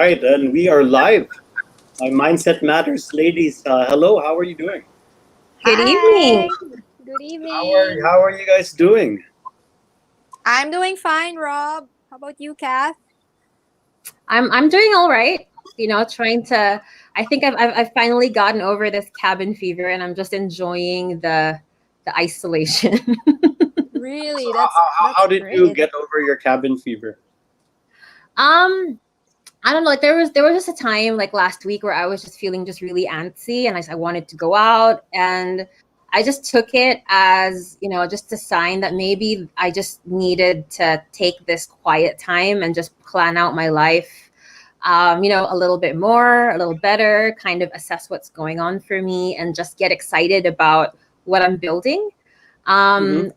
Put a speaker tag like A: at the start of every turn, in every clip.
A: right, and we are live. My Mindset Matters, ladies. Hello, how are you doing?
B: Good evening.
C: Hi. Good
A: How are
C: evening.
A: how are you guys doing?
C: I'm doing fine, Rob. How about you, Kath?
B: I'm doing all right. Trying to. I think I've finally gotten over this cabin fever, and I'm just enjoying the isolation.
C: Really,
A: So how
C: that's
A: did you
C: great.
A: get over your cabin fever?
B: um, I don't know. Like there was just a time like last week where I was just feeling just really antsy, and I wanted to go out, and I just took it as just a sign that maybe I just needed to take this quiet time and just plan out my life a little bit more, a little better, kind of assess what's going on for me and just get excited about what I'm building.
A: Mm-hmm.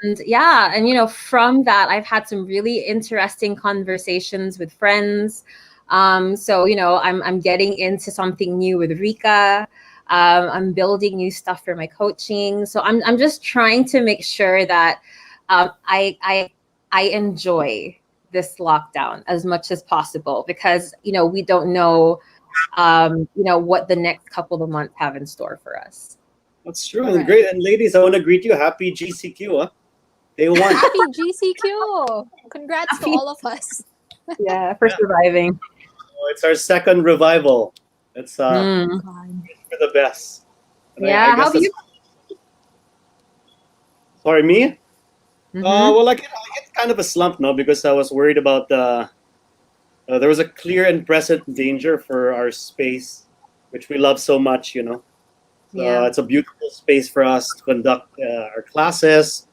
B: And yeah, and from that, I've had some really interesting conversations with friends. So I'm getting into something new with Rika. I'm building new stuff for my coaching. So I'm just trying to make sure that I enjoy this lockdown as much as possible because we don't know what the next couple of months have in store for us.
A: That's true and
C: Correct.
A: great. And ladies, I want to greet you. Happy GCQ, huh? Day one.
C: Happy GCQ. Congrats to
B: Happy,
C: all of us.
B: yeah, for
A: Yeah,
B: surviving.
A: it's our second revival. It's
C: Oh
B: Mm.
C: God.
A: for the best. And I
B: Yeah, how
A: guess
B: have
A: that's
B: you?
A: sorry, me.
B: Mm-hmm.
A: Well, I get kind of a slump now because I was worried about there was a clear and present danger for our space, which we love so much. So
B: Yeah.
A: it's a beautiful space for us to conduct our classes,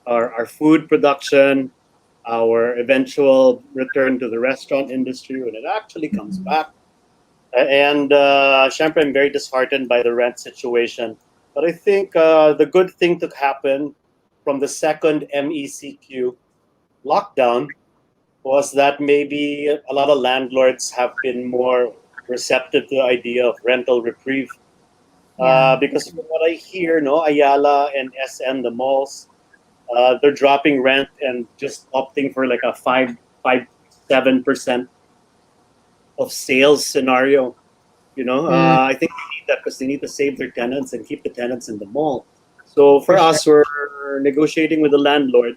A: our food production, our eventual return to the restaurant industry when it actually comes
B: Mhm.
A: back. And syempre, I'm very disheartened by the rent situation. But I think the good thing to happen from the second MECQ lockdown was that maybe a lot of landlords have been more receptive to the idea of rental reprieve.
B: Yeah.
A: Because from what I hear, no, Ayala and SM, the malls, they're dropping rent and just opting for like a 7% of sales scenario.
B: Mm,
A: I think they need that because they need to save their tenants and keep the tenants in the mall. So
B: for
A: for
B: sure.
A: us, we're negotiating with the landlord,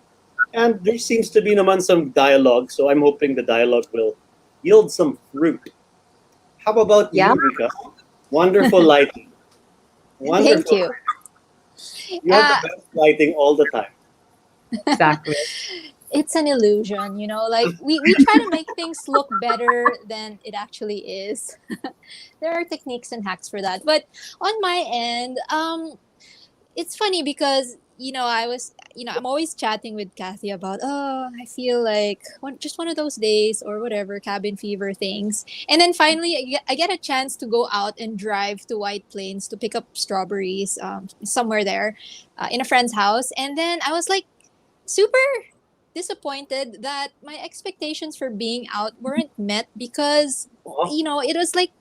A: and there seems to be naman some dialogue. So I'm hoping the dialogue will yield some fruit. How about
B: Yeah,
A: you, Rika? Wonderful lighting.
C: Thank
A: Wonderful.
C: you.
A: You have the
C: Uh,
A: best lighting all the time.
B: exactly.
C: it's an illusion, like we try to make things look better than it actually is. There are techniques and hacks for that. But on my end, it's funny because I'm always chatting with Kathy about, oh, I feel like just one of those days or whatever, cabin fever things. And then finally I get a chance to go out and drive to White Plains to pick up strawberries, somewhere there, in a friend's house. And then I was like super disappointed that my expectations for being out weren't met because
A: Oh,
C: it was like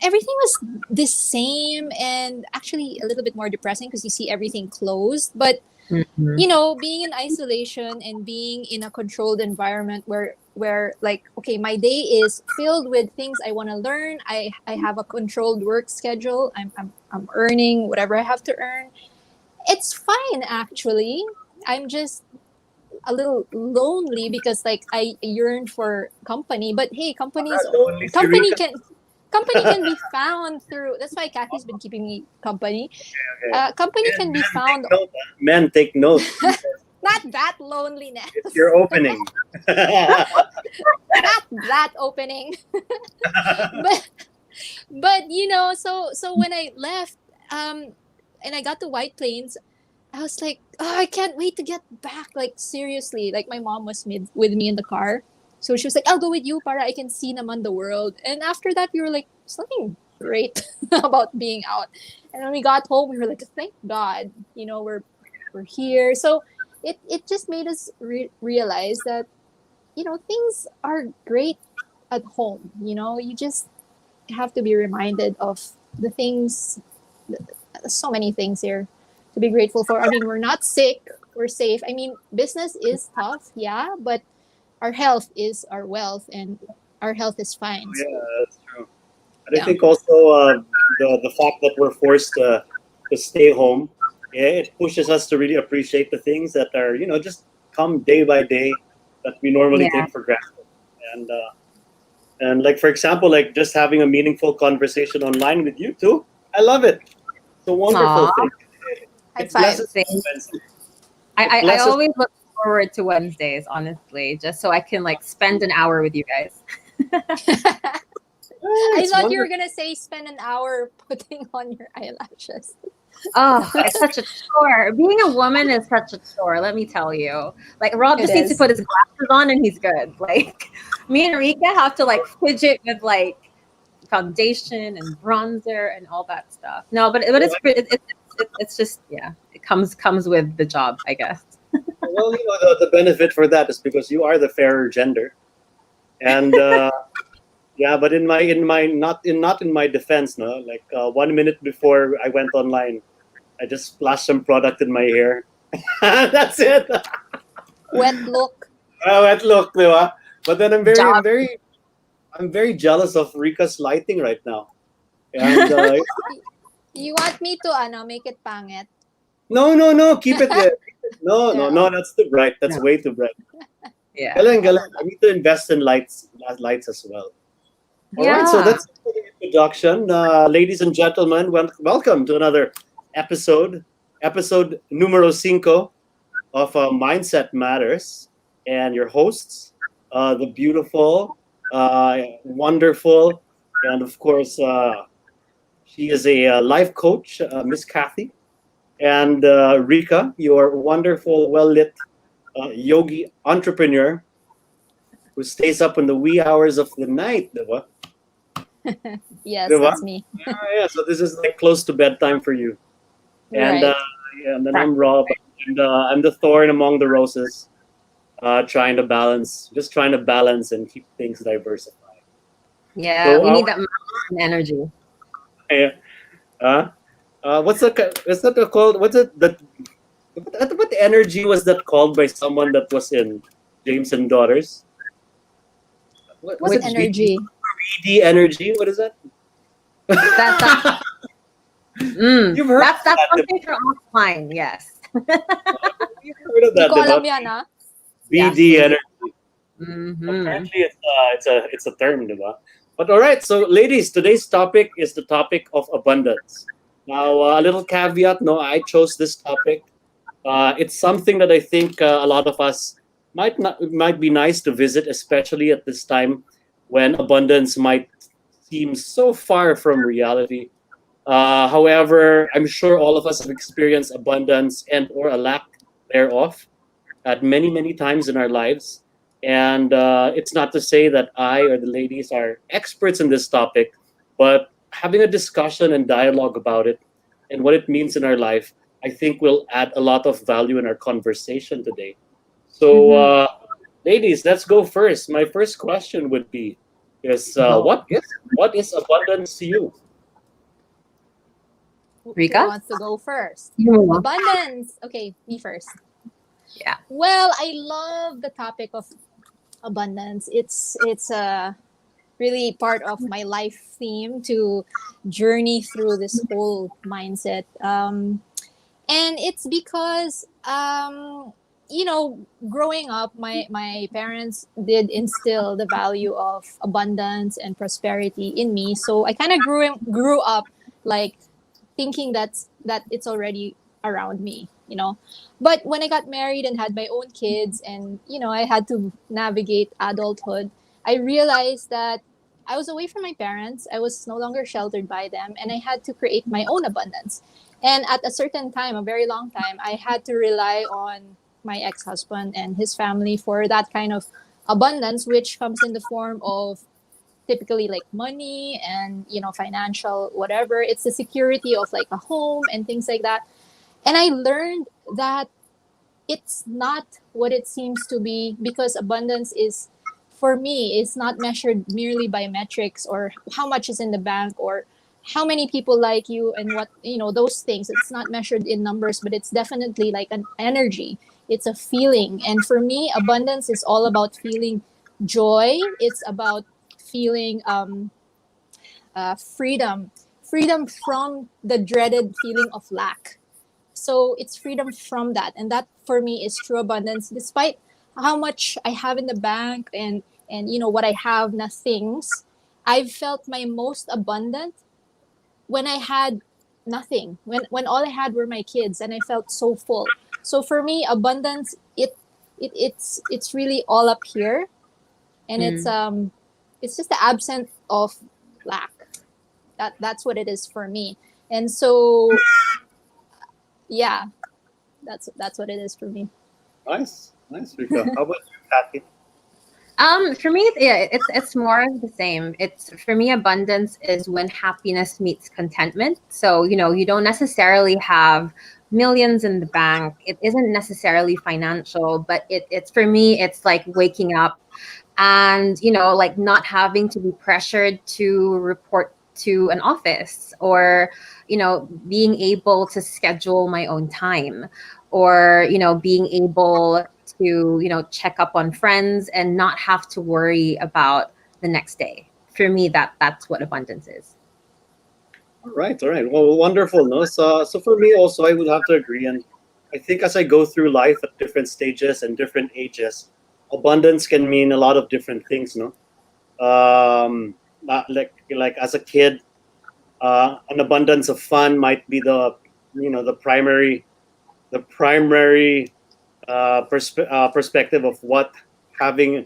C: everything was the same and actually a little bit more depressing because you see everything closed. But
B: Mhm.
C: being in isolation and being in a controlled environment where like, okay, my day is filled with things I want to learn. I have a controlled work schedule. I'm earning whatever I have to earn. It's fine actually. I'm just a little lonely because like I yearn for company. But hey,
A: lonely si
C: company
A: Rika.
C: can company can be found through. That's why Kathy's been keeping me company.
A: Okay.
C: Company
A: Men,
C: can be
A: men, take
C: found.
A: note. Men, take note.
C: Not that loneliness.
A: It's your opening.
C: Not that opening. but so when I left, and I got to White Plains, I was like, oh, I can't wait to get back. Like seriously, like my mom was with me in the car, so she was like, I'll go with you, para I can see naman the world. And after that, we were like, something great about being out. And when we got home, we were like, thank God, we're here. So it just made us realize that things are great at home. You just have to be reminded of the things, so many things here to be grateful for. I mean, we're not sick, we're safe. I mean, business is tough, yeah, but our health is our wealth, and our health is fine.
A: Oh,
C: So
A: yeah, that's true. And I
C: yeah.
A: think also the fact that we're forced to stay home, yeah, it pushes us to really appreciate the things that are just come day by day that we normally
B: Yeah.
A: take for granted. And and like for example, like just having a meaningful conversation online with you too. I love it. It's a wonderful
B: Aw,
A: thing.
C: High
A: It blesses
C: five.
B: same.
A: Wednesday. It
B: I
A: blesses.
B: always look forward to Wednesdays, honestly, just so I can like spend an hour with you guys.
C: I
A: It's
C: thought you were
A: wonderful.
C: gonna say spend an hour putting on your eyelashes.
B: Oh, it's such a chore. Being a woman is such a chore, let me tell you. Like Rob
C: It
B: just needs to
C: is.
B: put his glasses on and he's good. Like me and Rika have to like fidget with like foundation and bronzer and all that stuff. No, but
A: Well,
B: it's it's just yeah, it comes with the job, I guess.
A: the benefit for that is because you are the fairer gender, and yeah. But in my not in my defense, no. Like 1 minute before I went online, I just splashed some product in my hair. That's it.
C: Wet look.
A: Wet look, di ba? But then
B: Job.
A: I'm very jealous of Rika's lighting right now. And
C: You want me to make it pangit?
A: no, keep it there. No, no,
C: Yeah.
A: no, that's too bright. That's
B: No.
A: way too bright.
B: Yeah.
A: Galing, galing. I need to invest in lights as well. All right, so
B: Yeah.
A: that's the introduction. Ladies and gentlemen, welcome to another episode numero cinco of Mindset Matters. And your hosts, the beautiful, wonderful, and of course, she is a life coach, Miss Kathy. And Rika, your wonderful, well lit yogi entrepreneur who stays up in the wee hours of the night, diba?
C: Yes,
A: Diba?
C: that's me.
A: Yeah, so this is like close to bedtime for you. And
C: Right.
A: yeah, and then I'm Rob, and I'm the thorn among the roses, just trying to balance and keep things diversified.
B: Yeah.
A: So,
B: We need that masculine energy.
A: yeah, uh, what's that called? What's it that what energy was that called by someone that was in James and Daughters? What was
C: What
A: it?
B: Which
C: energy?
A: BD energy? What is that?
B: that
A: You've heard
B: that's
A: of that?
B: something for offline, yes.
A: You've heard of
C: Di
A: that?
C: ko alam
A: Diba?
C: yan, ah.
B: Yeah.
A: BD energy.
B: Mm-hmm.
A: Apparently, it's a term, diba? But all right, so ladies, today's topic is the topic of abundance. Now, a little caveat: no, I chose this topic. It's something that I think a lot of us might be nice to visit, especially at this time when abundance might seem so far from reality. However, I'm sure all of us have experienced abundance and or a lack thereof at many times in our lives. And it's not to say that I or the ladies are experts in this topic, but having a discussion and dialogue about it and what it means in our life, I think will add a lot of value in our conversation today. So,
B: Mm-hmm.
A: ladies, let's go first. My first question would be: is
B: Go.
A: what is abundance to you?
C: Who
B: Rika?
C: wants to go first?
B: You.
C: Abundance. Okay, me first.
B: Yeah.
C: Well, I love the topic of abundance. It's a really part of my life theme to journey through this whole mindset. And it's because growing up, my parents did instill the value of abundance and prosperity in me. So I kind of grew up like thinking that it's already around me, you know. But when I got married and had my own kids, and I had to navigate adulthood, I realized that I was away from my parents. I was no longer sheltered by them, and I had to create my own abundance. And at a certain time, a very long time, I had to rely on my ex-husband and his family for that kind of abundance, which comes in the form of typically like money and financial whatever. It's the security of like a home and things like that. And I learned that it's not what it seems to be, because abundance is, for me, it's not measured merely by metrics or how much is in the bank or how many people like you and what those things. It's not measured in numbers, but it's definitely like an energy. It's a feeling. And for me, abundance is all about feeling joy. It's about feeling freedom from the dreaded feeling of lack. So it's freedom from that, and that for me is true abundance. Despite how much I have in the bank and what I have, na things, I've felt my most abundant when I had nothing. When all I had were my kids, and I felt so full. So for me, abundance, it's really all up here, and it's just the absence of lack. That's what it is for me. And so yeah, that's what it is for me.
A: Nice, Rika. How about you, Kathy?
B: For me, yeah, it's more of the same. It's for me, abundance is when happiness meets contentment. So you don't necessarily have millions in the bank. It isn't necessarily financial, but it's for me, it's like waking up and like not having to be pressured to report to an office, or being able to schedule my own time, or being able to check up on friends and not have to worry about the next day. For me, that's what abundance is.
A: All right. Well, wonderful. No, so for me also, I would have to agree, and I think as I go through life at different stages and different ages, abundance can mean a lot of different things. No, not like as a kid, an abundance of fun might be the primary perspective of what having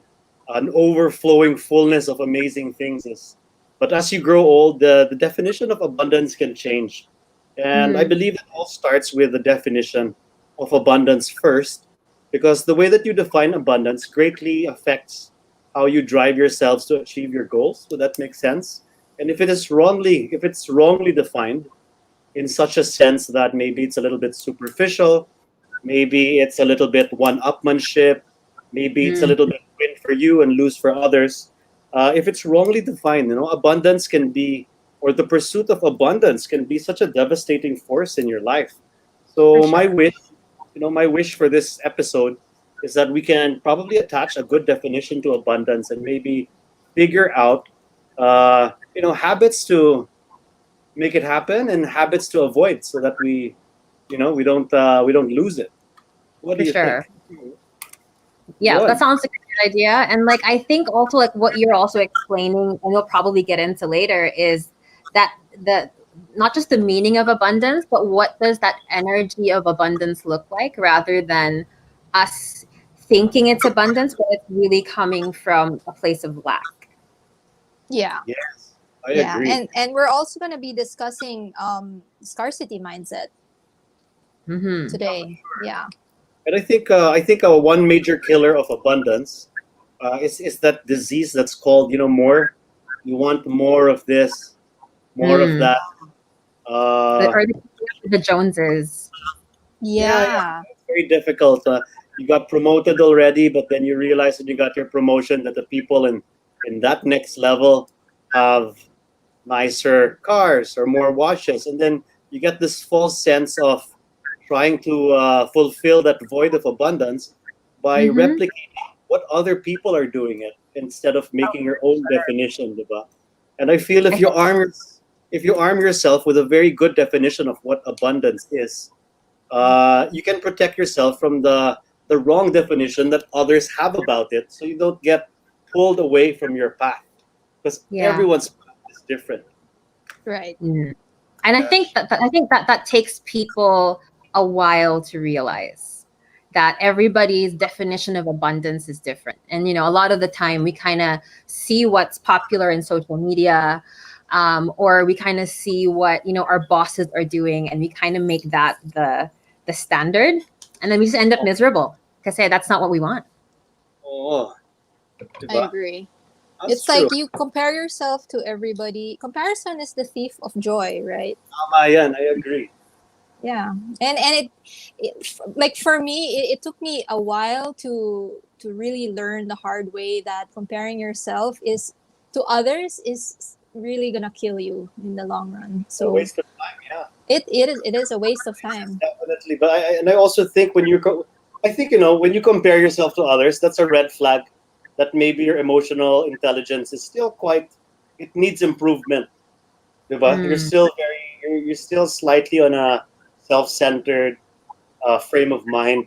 A: an overflowing fullness of amazing things is. But as you grow old, the definition of abundance can change. And I
B: Mm,
A: believe it all starts with the definition of abundance first, because the way that you define abundance greatly affects how you drive yourselves to achieve your goals. So that makes sense. And if it's wrongly defined in such a sense that maybe it's a little bit superficial, maybe it's a little bit one-upmanship. Maybe it's a
B: mm,
A: little bit win for you and lose for others. If it's wrongly defined, abundance can be, or the pursuit of abundance can be such a devastating force in your life.
B: for
A: So
B: sure.
A: my wish for this episode is that we can probably attach a good definition to abundance and maybe figure out, habits to make it happen and habits to avoid, so that we don't lose it. What do
B: For
A: you think?
B: sure. Yeah, that
A: Good.
B: sounds like a good idea. And like I think also like what you're also explaining, and we'll probably get into later, is that the not just the meaning of abundance, but what does that energy of abundance look like, rather than us thinking it's abundance, but it's really coming from a place of lack.
C: Yeah.
A: Yes, I
C: Yeah,
A: agree.
C: and we're also going to be discussing scarcity mindset
B: Mm-hmm.
C: today. Yeah.
A: And I think one major killer of abundance is that disease that's called more. You want more of this, more of
B: Mm.
A: that. Uh,
B: Or the Joneses.
A: yeah,
C: Yeah.
A: it's very difficult. You got promoted already, but then you realize when you got your promotion that the people in that next level have nicer cars or more watches, and then you get this false sense of trying to fulfill that void of abundance by
B: Mm-hmm.
A: replicating what other people are doing it instead of making your own definition, diba? And I feel
B: I
A: if you arm yourself with a very good definition of what abundance is, you can protect yourself from the wrong definition that others have about it, so you don't get pulled away from your path, because
B: Yeah.
A: everyone's path is different.
C: Right.
B: Mm. And I
A: Yes.
B: think that takes people a while to realize that everybody's definition of abundance is different. And a lot of the time we kind of see what's popular in social media, or we kind of see what our bosses are doing, and we kind of make that the standard, and then we just end up
A: Oh,
B: miserable because hey, that's not what we want.
A: oh,
C: I
A: diba?
C: agree.
A: That's
C: It's like
A: true.
C: you compare yourself to everybody. Comparison is the thief of joy, right?
A: Tama yan, I agree.
C: Yeah. And like for me, it took me a while to really learn the hard way that comparing yourself is to others is really gonna kill you in the long run.
A: It's a
C: So
A: waste of time, yeah.
C: it is a waste of time.
A: Definitely. But I also think I think when you compare yourself to others, that's a red flag that maybe your emotional intelligence is still quite, it needs improvement. Diba? You're
B: Mm,
A: still you're still slightly on a self-centered frame of mind,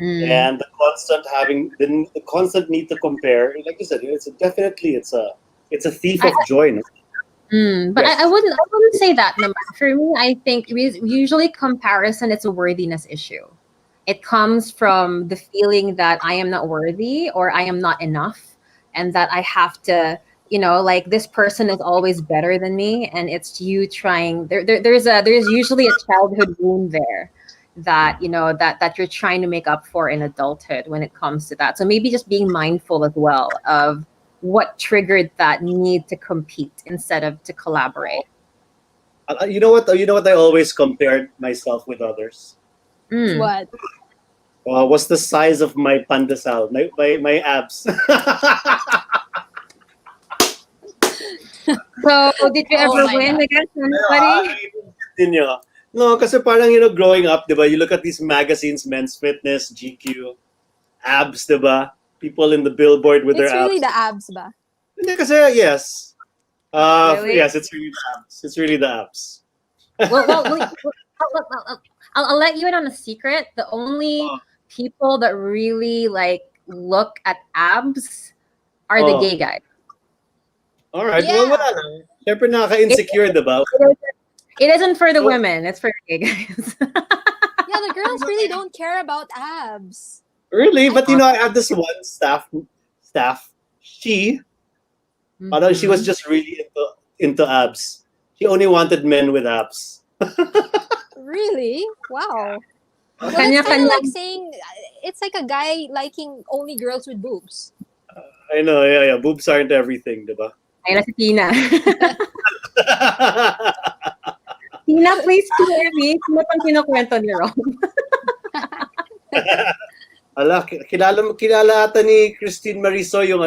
B: mm.
A: and the constant the constant need to compare, like you said, it's a thief
B: I,
A: of joy. No?
B: but I
A: Yes.
B: wouldn't say that. Naman. For me, I think usually comparison it's a worthiness issue. It comes from the feeling that I am not worthy or I am not enough, and that I have to, like this person is always better than me, and it's you trying. There's usually a childhood wound there that that you're trying to make up for in adulthood when it comes to that. So maybe just being mindful as well of what triggered that need to compete instead of to collaborate.
A: You know what? You know what? I always compared myself with others.
B: Mm.
C: What?
A: What's the size of my pandesal, my abs?
B: So did you
C: Oh
B: ever
C: my
B: win
C: god.
B: against anybody?
A: Ninyo. No, kasi parang, growing up, diba, you look at these magazines, Men's Fitness, GQ, abs, diba? People in the billboard with their
C: It's really
A: abs.
C: the abs ba?
A: Hindi kasi, yes.
B: Really?
A: Yes, it's really the abs. It's really the abs.
B: I'll let you in on a secret. The only
A: Oh,
B: people that really like look at abs are the
A: oh.
B: gay guys.
A: All right. Well,
C: Yeah.
A: wala lang. Siyempre
B: It,
A: nakaka-insecure, diba?
B: it isn't for the
A: So,
B: women. It's for the gay guys.
C: Yeah, the girls really don't care about abs.
A: really?
C: I
A: But,
C: thought
A: I had this one staff. She, she was
B: Mhm.
A: just really into abs. She only wanted men with abs.
C: really? Wow. Well, that's kind of
B: Kanya-kanya.
C: like saying it's like a guy liking only girls with boobs.
A: I know, yeah, yeah. Boobs aren't everything, diba?
B: Ayun na si Tina. Tina, please clear me. Sino pang kinukwento ni Ron?
A: Ala, kilala ata ni Christine Mariso yung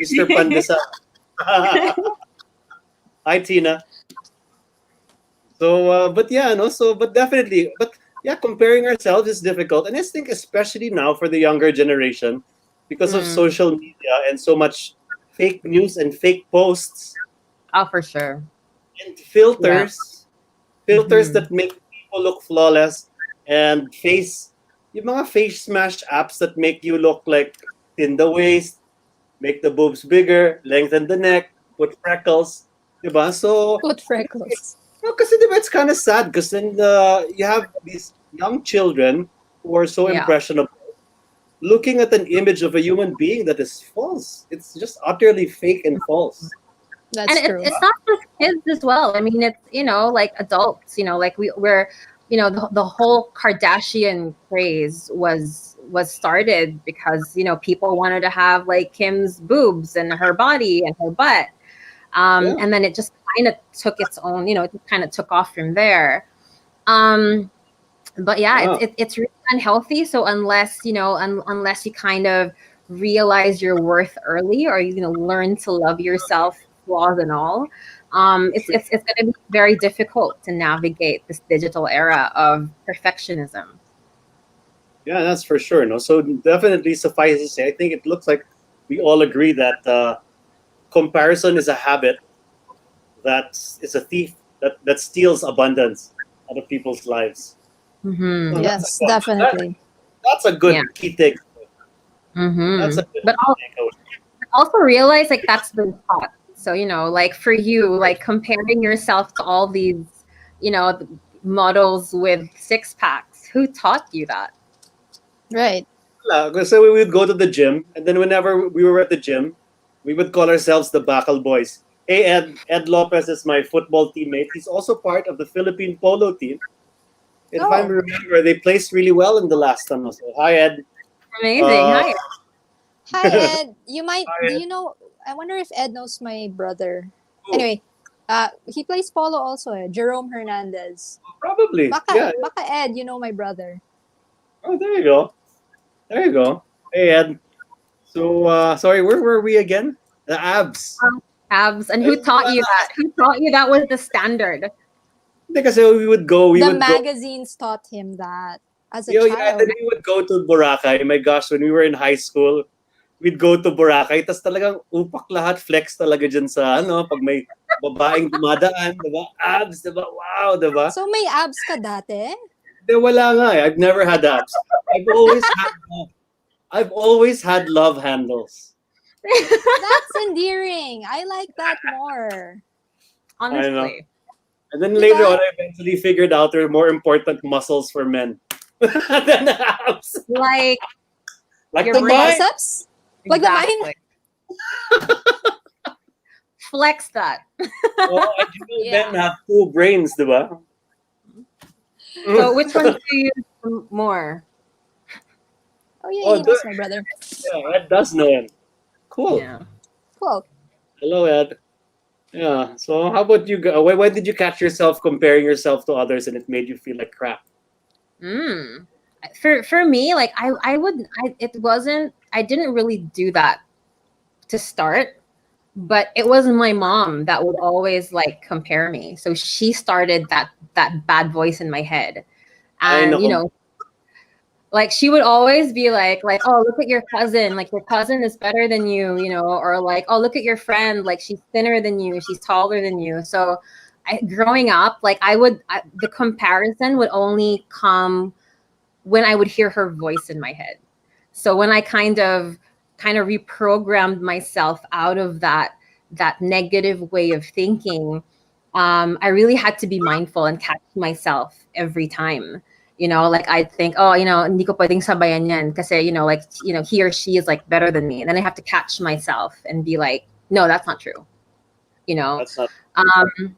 A: Mr. Pandesal. Hi, Tina. So, but yeah, no. So, but definitely, but yeah, comparing ourselves is difficult, and I think especially now for the younger generation, because of
B: Mm.
A: social media and so much fake news and fake posts
B: Oh, for sure.
A: and
B: Yeah.
A: filters
B: Mhm.
A: that make people look flawless, and yung mga face smash apps that make you look like thin the waist, make the boobs bigger, lengthen the neck, put freckles, diba? So,
C: With freckles.
A: no, kasi diba, it's kind of sad because then you have these young children who are so
B: Yeah.
A: impressionable looking at an image of a human being that is false. It's just utterly fake and false.
C: That's
B: And
C: true.
B: it's not just kids as well. I mean, it's like adults. Like we're the whole Kardashian craze was started because people wanted to have like Kim's boobs and her body and her butt,
A: Yeah.
B: and then it just kind of took its own. It just kind of took off from there. Um, but yeah,
A: Wow.
B: it's really unhealthy. So unless unless you kind of realize your worth early, or learn to love yourself, flaws and all, it's going to be very difficult to navigate this digital era of perfectionism.
A: Yeah, that's for sure. No, so definitely suffice to say, I think it looks like we all agree that comparison is a habit that is a thief that steals abundance out of people's lives.
B: Mm-hmm.
A: So
C: Yes, definitely.
A: that's a
B: Yeah.
A: good key take. That's
B: Mm-hmm.
A: a good
B: But
A: key takeaway.
B: also realize like that's been taught. So like for you, like comparing yourself to all these, models with six packs. Who taught you that?
C: Right.
A: So we would go to the gym, and then whenever we were at the gym, we would call ourselves the Bakal Boys. Hey, Ed Lopez is my football teammate. He's also part of the Philippine polo team. And if I
C: Oh,
A: remember, they placed really well in the last time. So, hi, Ed.
B: Amazing.
A: Uh,
B: Hi.
C: hi Ed. You might.
A: Hi,
C: Do
A: Ed.
C: you know? I wonder if Ed knows my brother.
A: Oh,
C: Anyway, he plays polo also. Jerome Hernandez.
A: probably. Yeah.
C: Baka Ed, you know my brother.
A: Oh, there you go. There you go. Hey, Ed. So, sorry, where were we again? The abs.
B: Abs. And who taught you that? Who taught you that was the standard?
A: Hindi kasi we would go.
C: The magazines taught him that as a
A: Yeah, and
C: child.
A: then we would go to Boracay. My gosh, when we were in high school, we'd go to Boracay, tas talagang upak lahat, flex talaga dyan sa, pag may babaeng dumadaan, diba? Abs, diba? Wow, diba?
C: So may abs ka dati?
A: De, wala nga eh. I've never had abs. I've always had, I've always had love handles.
C: That's endearing. I like that more.
A: I know.
B: Honestly.
A: And then
C: Diba?
A: later on, I eventually figured out there are more important muscles for men than abs.
B: Like
A: Like
B: your
A: the
B: brain.
A: mine.
C: Biceps? Like the mine?
B: Exactly. Flex that.
A: Oh, I do
C: Yeah.
A: men have two brains, diba?
B: So which one do you use more?
C: Oh yeah,
A: Oh,
C: he knows my brother.
A: Yeah, Ed does know him. Cool.
B: Yeah.
C: Cool.
A: Hello, Ed. Yeah. So how about you? When did you catch yourself comparing yourself to others and it made you feel like crap?
B: Mm. For me, like I didn't really do that to start, but it was my mom that would always like compare me. So she started that bad voice in my head.
A: I
B: And
A: know.
B: like she would always be like, oh, look at your cousin, like your cousin is better than you, or like, oh, look at your friend, like she's thinner than you, she's taller than you. So growing up, like the comparison would only come when I would hear her voice in my head. So when I kind of reprogrammed myself out of that negative way of thinking, I really had to be mindful and catch myself every time. Like I'd think, oh, hindi ko pwedeng sabayan yan kasi, like, he or she is like better than me. And then I have to catch myself and be like, no, that's not true.
A: That's not.
B: Um,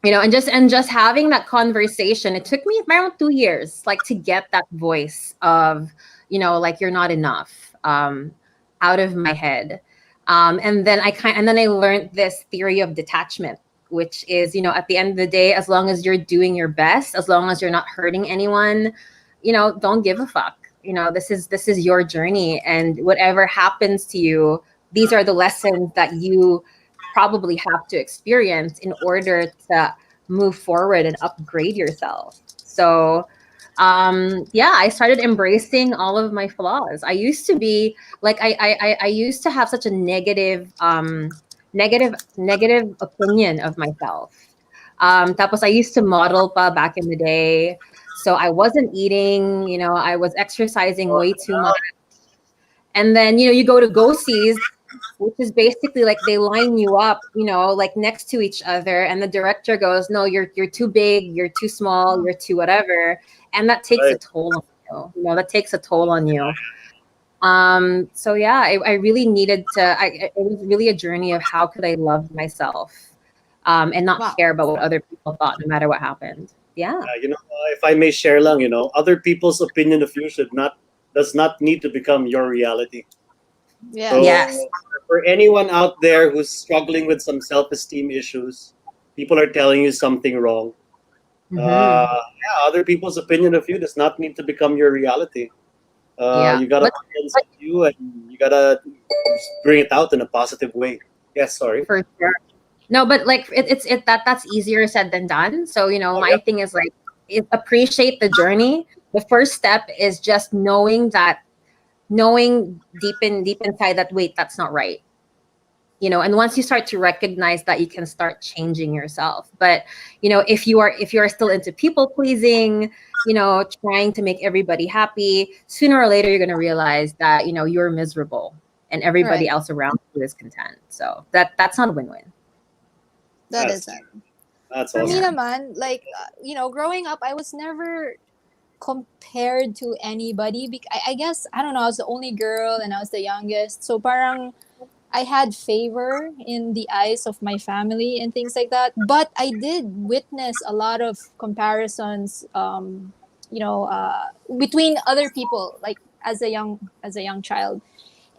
B: and just having that conversation, it took me around 2 years, like to get that voice of, like you're not enough, out of my head. And then I learned this theory of detachment, which is, at the end of the day, as long as you're doing your best, as long as you're not hurting anyone, don't give a fuck. This is your journey, and whatever happens to you, these are the lessons that you probably have to experience in order to move forward and upgrade yourself. So yeah, I started embracing all of my flaws. I used to be like I used to have such a negative opinion of myself. Tapos I used to model pa back in the day. So I wasn't eating, I was exercising way too much. And then, you go to go-sees, which is basically like they line you up, like next to each other, and the director goes, "No, you're too big, you're too small, you're too whatever," and that takes a
A: Right.
B: toll on you. That takes a toll on you. So yeah, I really needed to. It was really a journey of how could I love myself, and not
C: Wow.
B: care about what other people thought, no matter what happened. Yeah.
A: If I may share lang, other people's opinion of you does not need to become your reality.
C: Yes.
A: So
B: Yes.
A: for anyone out there who's struggling with some self-esteem issues, people are telling you something wrong.
B: Hmm.
A: Yeah, other people's opinion of you does not need to become your reality.
B: Yeah.
A: You gotta look inside you, and you gotta bring it out in a positive way. Yes, sorry.
B: For sure. No, but like that's easier said than done. So,
A: Oh,
B: my
A: yeah.
B: thing is like appreciate the journey. The first step is just knowing deep inside that, wait, that's not right. And once you start to recognize that, you can start changing yourself. But, if you are still into people pleasing, trying to make everybody happy, sooner or later you're going to realize that, you're miserable and everybody
C: Right.
B: else around you is content. So that's not a win-win.
C: That
A: That's
C: isn't.
A: That's
C: For me
A: awesome.
C: naman, like, growing up, I was never compared to anybody. I guess, I don't know, I was the only girl and I was the youngest. So parang I had favor in the eyes of my family and things like that. But I did witness a lot of comparisons, between other people, like as a young child.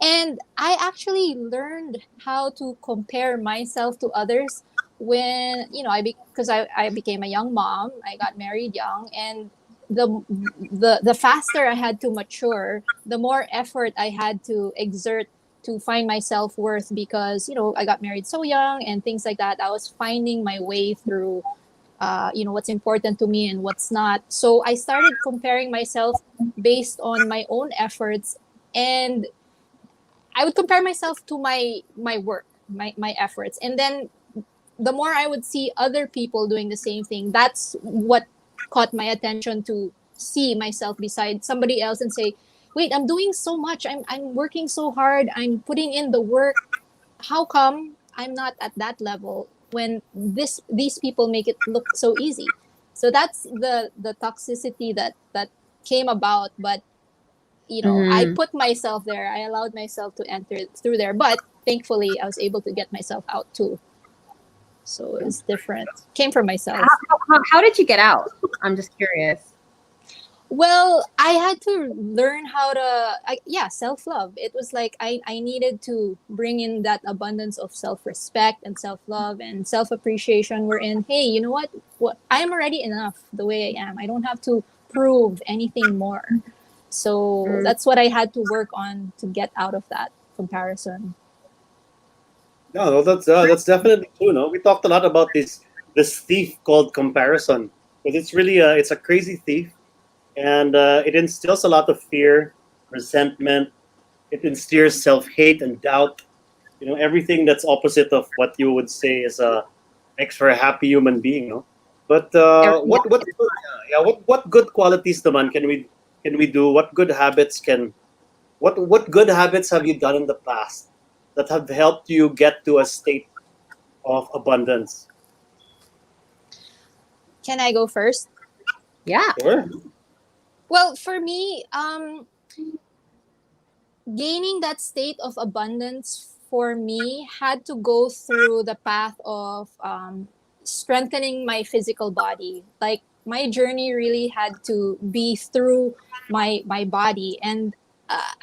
C: And I actually learned how to compare myself to others when, because I became a young mom. I got married young, and the the faster I had to mature, the more effort I had to exert to find my self-worth, because I got married so young and things like that. I was finding my way through what's important to me and what's not. So I started comparing myself based on my own efforts, and I would compare myself to my work, my efforts, and then the more I would see other people doing the same thing, that's what caught my attention, to see myself beside somebody else and say, wait, I'm doing so much. I'm working so hard. I'm putting in the work. How come I'm not at that level when these people make it look so easy? So that's the toxicity that came about. But I
B: Mhm.
C: put myself there. I allowed myself to enter through there. But thankfully, I was able to get myself out too. So it's different. Came from
B: How,
C: myself.
B: how did you get out? I'm just curious.
C: Well, I had to learn how to, self love. It was like I needed to bring in that abundance of self respect and self love and self appreciation. Wherein, hey, you know what? I am already enough the way I am. I don't have to prove anything more. So
B: Mm.
C: that's what I had to work on to get out of that comparison.
A: No, that's definitely true. No, we talked a lot about this thief called comparison, because it's really it's a crazy thief, and it instills a lot of fear, resentment. It instills self hate and doubt. Everything that's opposite of what you would say is makes for a happy human being. No, but
B: Yeah.
A: what good qualities, naman, can we do? What good habits have you done in the past that have helped you get to a state of abundance?
C: Can I go first?
B: Yeah.
A: Sure.
C: Well, for me, gaining that state of abundance for me had to go through the path of strengthening my physical body. Like my journey really had to be through my body, and uh,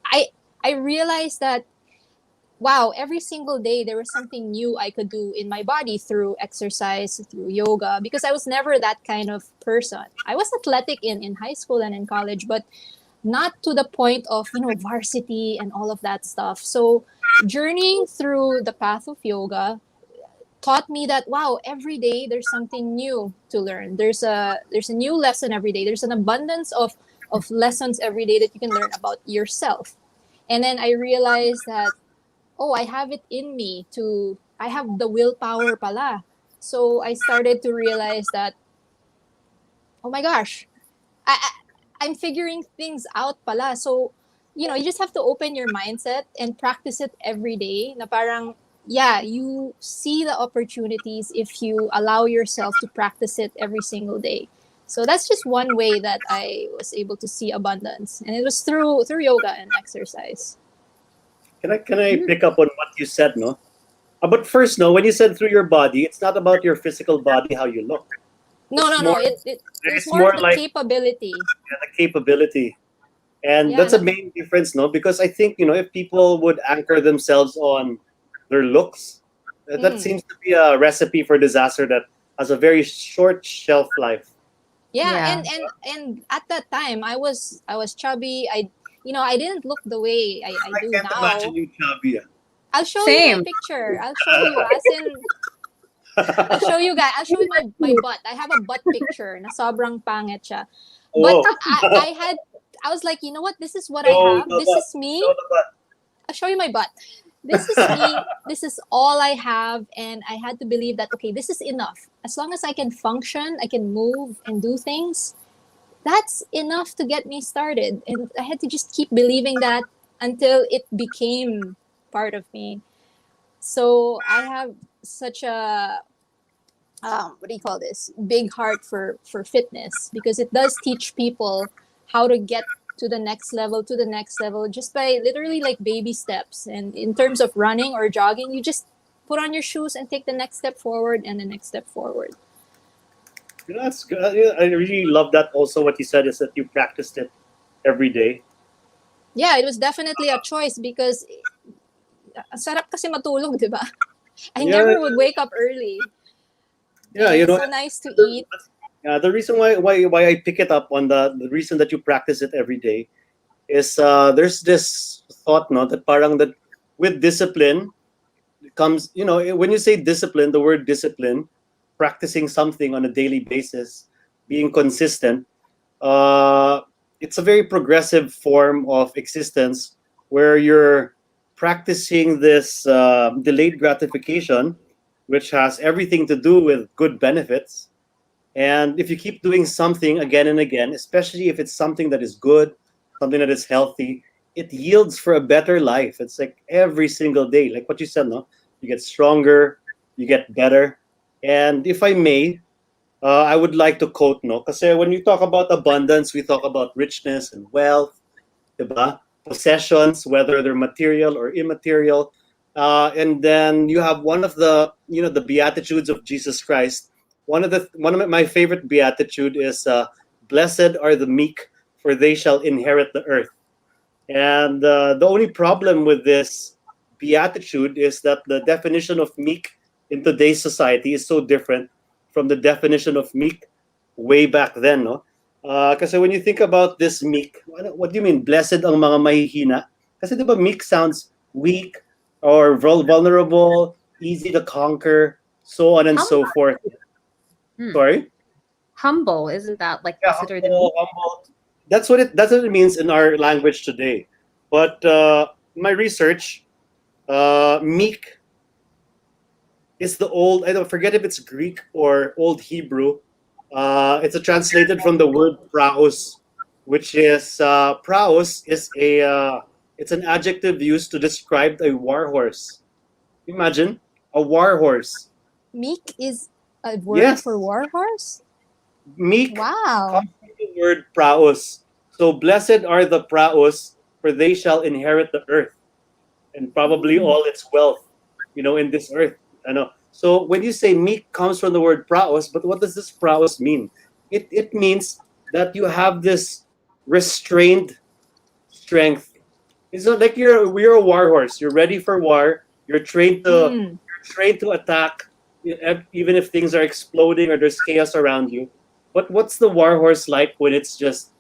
C: I I realized that, wow, every single day there was something new I could do in my body through exercise, through yoga, because I was never that kind of person. I was athletic in high school and in college, but not to the point of varsity and all of that stuff. So journeying through the path of yoga taught me that, wow, every day there's something new to learn. There's a new lesson every day. There's an abundance of lessons every day that you can learn about yourself. And then I realized that, oh, I have it in me to I have the willpower pala. So I started to realize that, oh my gosh, I'm figuring things out pala. So, you just have to open your mindset and practice it every day. Na parang, yeah, you see the opportunities if you allow yourself to practice it every single day. So that's just one way that I was able to see abundance, and it was through yoga and exercise.
A: Can I pick up on what you said, no? But first, no, when you said through your body, it's not about your physical body, how you look.
C: No,
A: It's
C: no,
A: more
C: no. It was
A: it's
C: more
A: more
C: of the
A: like
C: capability.
A: the capability. And
C: Yeah,
A: that's a main difference, no? Because I think, if people would anchor themselves on their looks, that
C: mm.
A: seems to be a recipe for disaster that has a very short shelf life.
C: Yeah,
B: Yeah.
C: and at that time I was chubby. I didn't look the way I
A: I
C: do
A: can't imagine
C: now.
A: you chubby.
C: I'll show you my
B: Same.
C: picture. I'll show you. As in, I'll show you guys. I'll show you my butt. I have a butt picture na sobrang pangit siya. But
A: Oh,
C: I was like, you know what? This is what I
A: show
C: have.
A: the
C: This
A: butt.
C: is me.
A: Show the butt.
C: I'll show you my butt. This is me. This is all I have. And I had to believe that, okay, this is enough. As long as I can function, I can move and do things, that's enough to get me started. And I had to just keep believing that until it became part of me. So I have such a what do you call this, big heart for fitness, because it does teach people how to get to the next level, just by literally like baby steps. And in terms of running or jogging, you just put on your shoes and take the next step forward and the next step forward.
A: That's good. I really love that. Also, what you said is that you practiced it every day.
C: Yeah, it was definitely a choice, because sarap kasi matulog, di ba? I
A: Yeah,
C: never would wake up early,
A: yeah.
C: and it's so nice to eat.
A: The reason why I pick it up on the reason that you practice it every day is there's this thought, no, that parang that with discipline comes, when you say discipline, the word discipline, practicing something on a daily basis, being consistent, uh, it's a very progressive form of existence where you're practicing this delayed gratification, which has everything to do with good benefits. And if you keep doing something again and again, especially if it's something that is good, something that is healthy, it yields for a better life. It's like every single day, like what you said, no? You get stronger, you get better. And if I may, I would like to quote, no? Because when you talk about abundance, we talk about richness and wealth, diba? Possessions, whether they're material or immaterial. And then you have one of the, the beatitudes of Jesus Christ. One of my favorite beatitude is, "Blessed are the meek, for they shall inherit the earth." And the only problem with this beatitude is that the definition of meek in today's society is so different from the definition of meek way back then, no? Kasi when you think about this meek, what do you mean? Blessed ang mga mahihina? Kasi di ba meek sounds weak or vulnerable, easy to conquer, so on and so forth. Sorry?
B: Humble, isn't that like
A: Yeah,
B: considered
A: humble. That's what it means in our language today. But my research, meek is the old, I don't forget if it's Greek or Old Hebrew. It's translated from the word praos, which is praos is it's an adjective used to describe a war horse. Imagine a war horse.
C: Meek is a word
A: Yes.
C: for war horse?
A: Meek
C: Wow.
A: comes from the word praos. So blessed are the praos, for they shall inherit the earth and probably all its wealth, in this earth. I know. So when you say meek comes from the word praos, but what does this praos mean? It means that you have this restrained strength. It's not like we're a war horse. You're ready for war. You're trained to attack, even if things are exploding or there's chaos around you. But what's the war horse like when it's just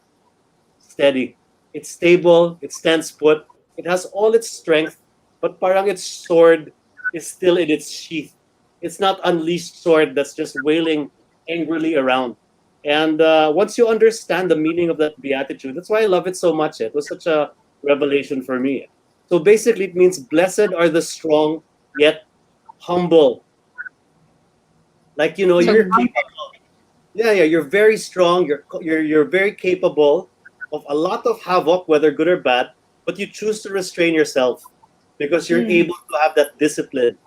A: steady? It's stable. It stands put. It has all its strength, but parang its sword is still in its sheath. It's not unleashed sword that's just wailing angrily around. And once you understand the meaning of that beatitude, that's why I love it so much. It was such a revelation for me. So basically, it means blessed are the strong, yet humble. Like you're capable. Yeah, you're very strong. You're very capable of a lot of havoc, whether good or bad. But you choose to restrain yourself because you're able to have that discipline.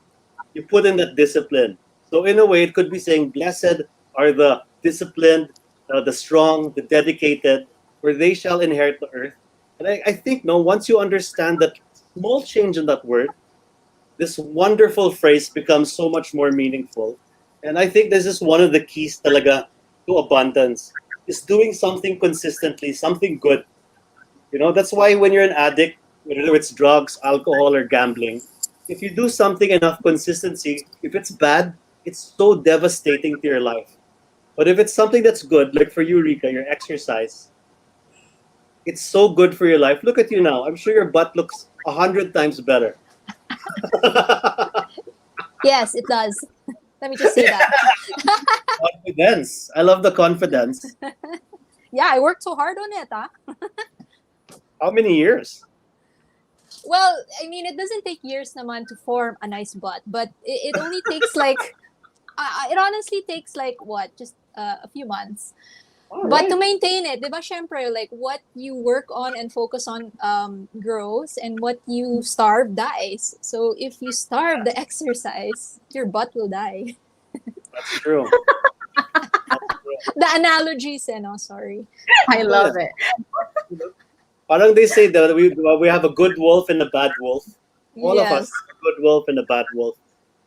A: You put in that discipline. So in a way, it could be saying, "Blessed are the disciplined, the strong, the dedicated, for they shall inherit the earth." And I think, no, once you understand that small change in that word, this wonderful phrase becomes so much more meaningful. And I think this is one of the keys talaga to abundance, is doing something consistently, something good. That's why when you're an addict, whether it's drugs, alcohol, or gambling, if you do something enough consistency, if it's bad, it's so devastating to your life. But if it's something that's good, like for you, Rika, your exercise, it's so good for your life. Look at you now. I'm sure your butt looks 100 times better.
C: Yes, it does. Let me just say that.
A: Confidence. I love the confidence.
C: Yeah, I worked so hard on it, huh?
A: How many years?
C: Well, I mean, it doesn't take years naman to form a nice butt, but it only takes like, it honestly takes like what, just a few months.
A: All
C: But to
A: right.
C: maintain it, diba, syempre, like what you work on and focus on grows, and what you starve dies. So if you starve the exercise, your butt will die.
A: That's true.
C: The analogies, no, sorry.
B: I love it.
A: Parang they say that we have a good wolf and a bad wolf. All of us
C: Yes.
A: have a good wolf and a bad wolf.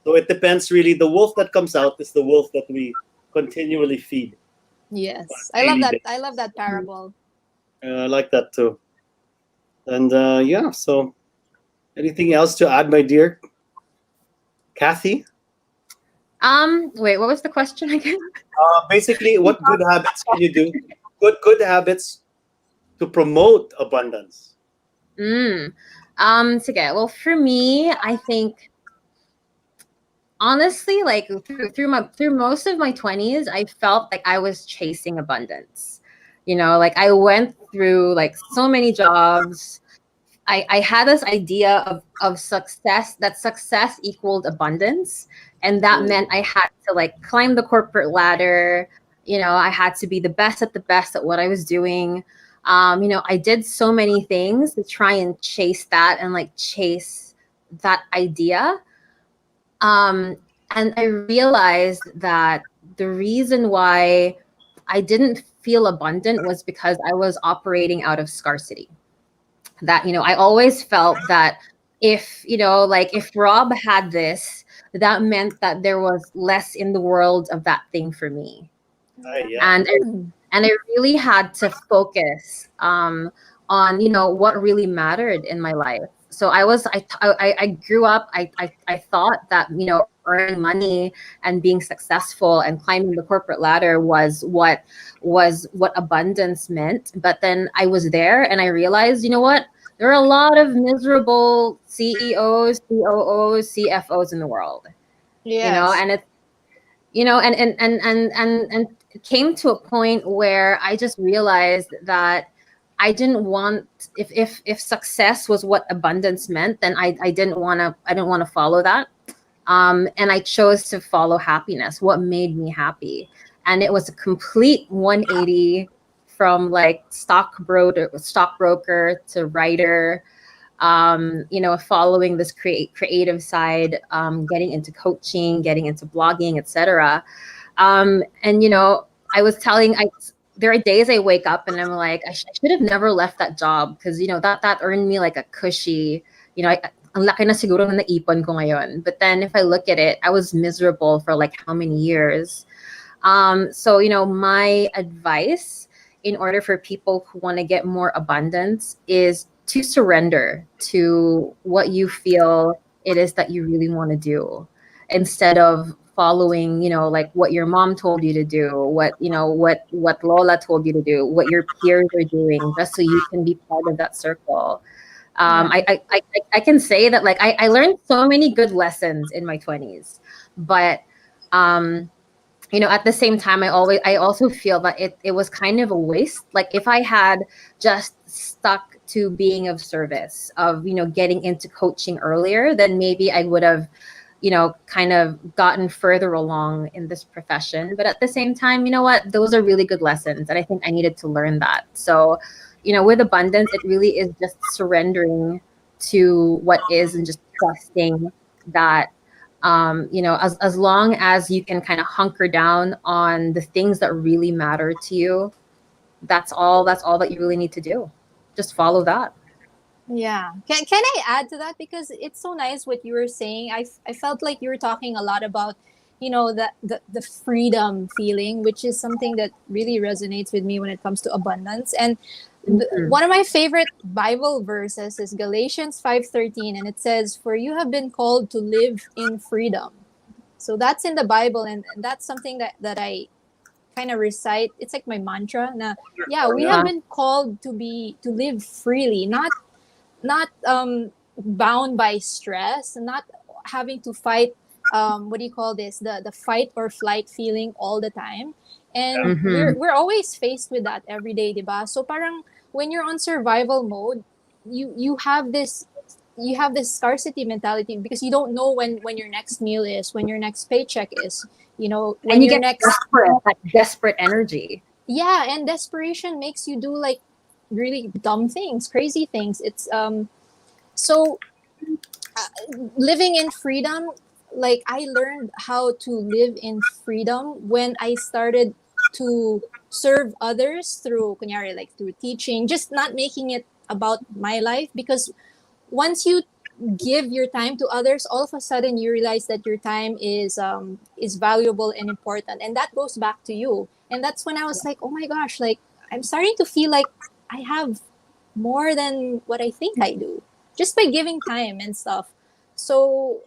A: So it depends really. The wolf that comes out is the wolf that we continually feed.
C: Yes.
A: On a
C: I love
A: daily
C: that.
A: basis.
C: I love that parable.
A: I like that too. And yeah, so anything else to add, my dear Kathy?
B: Wait, what was the question again?
A: Basically, what good habits can you do? Good habits to promote abundance.
B: Sige. Well, for me, I think honestly, like through most of my 20s, I felt like I was chasing abundance. Like I went through like so many jobs, I had this idea of success, that success equaled abundance. And that
A: Mm.
B: meant I had to like climb the corporate ladder. I had to be the best at what I was doing. I did so many things to try and chase that and like chase that idea. And I realized that the reason why I didn't feel abundant was because I was operating out of scarcity. That I always felt that if like if Rob had this, that meant that there was less in the world of that thing for me.
A: Yeah.
B: And I really had to focus on what really mattered in my life. So I grew up, I thought that earning money and being successful and climbing the corporate ladder was what abundance meant. But then I was there and I realized, what, there are a lot of miserable CEOs, COOs, CFOs in the world.
C: Yes.
B: And it's and it came to a point where I just realized that I didn't want, if success was what abundance meant, then I didn't want to follow that. And I chose to follow happiness, what made me happy. And it was a complete 180 from like stockbroker to writer, following this creative side, getting into coaching, getting into blogging, etc. And I was telling, there are days I wake up and I'm like, I should have never left that job, because that earned me like a cushy, ang laki na siguro na naipon ko ngayon. But then if I look at it, I was miserable for like how many years. So my advice in order for people who want to get more abundance is to surrender to what you feel it is that you really want to do, instead of following like what your mom told you to do, what Lola told you to do, what your peers are doing, just so you can be part of that circle.
C: Yeah.
B: I can say that like I learned so many good lessons in my 20s, but um at the same time, I also feel that it was kind of a waste. Like if I had just stuck to being of service, of getting into coaching earlier, then maybe I would have kind of gotten further along in this profession. But at the same time, you know what, those are really good lessons, and I think I needed to learn that. So with abundance, it really is just surrendering to what is, and just trusting that as long as you can kind of hunker down on the things that really matter to you, that's all that you really need to do. Just follow that.
C: Yeah. Can I add to that? Because it's so nice what you were saying. I felt like you were talking a lot about, the freedom feeling, which is something that really resonates with me when it comes to abundance. And
B: Mhm.
C: one of my favorite Bible verses is Galatians 5:13, and it says, "For you have been called to live in freedom." So that's in the Bible, and that's something that I kind of recite. It's like my mantra. Na, yeah, we have
B: Uh,
C: been called to live freely, not bound by stress, not having to fight, what do you call this, the fight or flight feeling all the time. And we're
B: mhm.
C: we're always faced with that every day, diba? So parang when you're on survival mode, you have this scarcity mentality, because you don't know when your next meal is, when your next paycheck is,
B: And
C: when
B: you
C: your
B: get
C: next.
B: desperate, that desperate energy.
C: Yeah, and desperation makes you do like really dumb things, crazy things. It's so living in freedom, like I learned how to live in freedom when I started to serve others through kunyari, like through teaching, just not making it about my life. Because once you give your time to others, all of a sudden you realize that your time is valuable and important, and that goes back to you. And that's when I was like, oh my gosh, like I'm starting to feel like I have more than what I think I do, just by giving time and stuff. So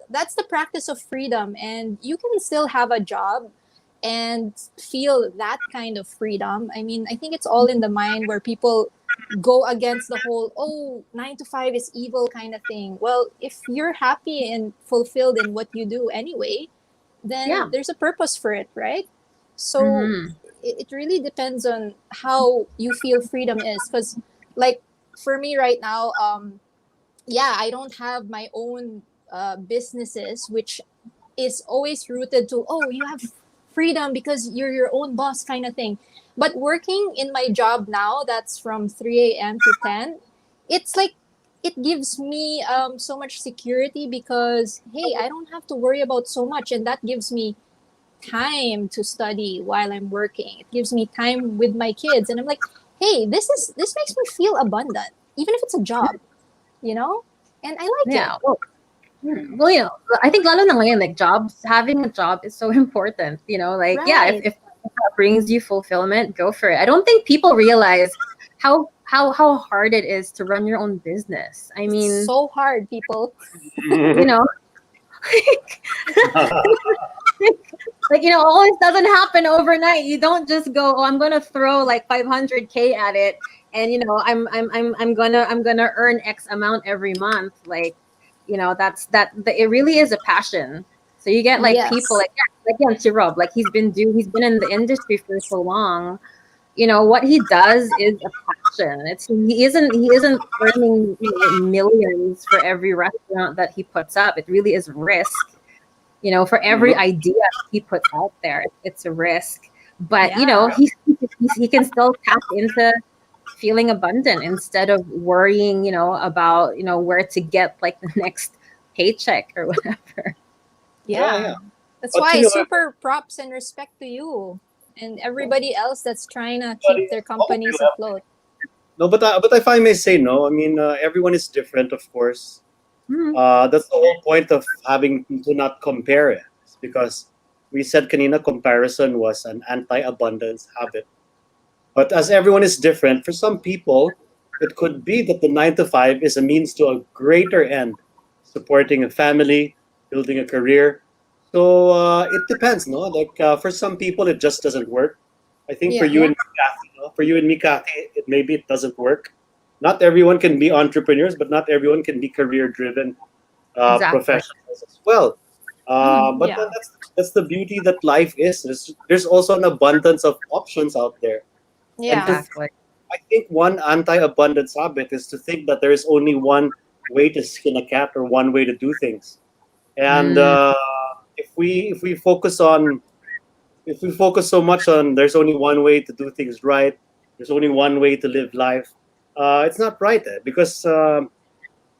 C: that's the practice of freedom, and you can still have a job and feel that kind of freedom. I mean, I think it's all in the mind, where people go against the whole, oh, 9 to 5 is evil kind of thing. Well, if you're happy and fulfilled in what you do anyway, then
B: Yeah.
C: there's a purpose for it, right? So
B: Hmm.
C: it really depends on how you feel freedom is. Because, like, for me right now, yeah, I don't have my own businesses, which is always rooted to, oh, you have freedom because you're your own boss kind of thing. But working in my job now, that's from 3 a.m. to 10, it's like it gives me so much security because, hey, I don't have to worry about so much. And that gives me time to study while I'm working. It gives me time with my kids. And I'm like, hey, this makes me feel abundant, even if it's a job, you know? And I like it.
B: Yeah. Well, I think lalo na ngayon, like jobs, having a job is so important. Like, yeah,
C: Right.
B: if that brings you fulfillment, go for it. I don't think people realize how hard it is to run your own business. I mean,
C: So hard, people.
B: you know, all this doesn't happen overnight. You don't just go, oh, I'm gonna throw like 500K at it, and I'm gonna earn X amount every month. Like, it really is a passion. So you get like people
C: Yes.
B: like yeah, to Rob, like he's been in the industry for so long. What he does is a passion. He isn't earning millions for every restaurant that he puts up. It really is risk. For every
A: Mhm.
B: idea he puts out there, it's a risk. But
C: Yeah.
B: he can still tap into feeling abundant instead of worrying, about where to get like the next paycheck or whatever.
A: Yeah, yeah.
C: Yeah. That's
A: But
C: why super props and respect to you and everybody else that's trying to keep
A: everybody,
C: their
A: all of you
C: companies
A: have.
C: afloat.
A: No, but if I may say, no, I mean, everyone is different, of course.
B: Hmm.
A: That's the whole point of having to not compare it, because we said kanina comparison was an anti-abundance habit. But as everyone is different, for some people, it could be that the 9 to 5 is a means to a greater end, supporting a family, building a career. So it depends, no? Like for some people, it just doesn't work. I think for
C: Yeah.
A: you and me, Kathy, no? For you and me, Kathy, maybe it doesn't work. Not everyone can be entrepreneurs, but not everyone can be career-driven
B: Exactly.
A: professionals as well. But then
C: Yeah.
A: that's the beauty that life is. There's also an abundance of options out there, and
C: Yeah.
B: Exactly.
A: I think one anti-abundance habit is to think that there is only one way to skin a cat or one way to do things. And
B: Mm,
A: if we focus on if we focus so much on there's only one way to do things right, there's only one way to live life, it's not right, because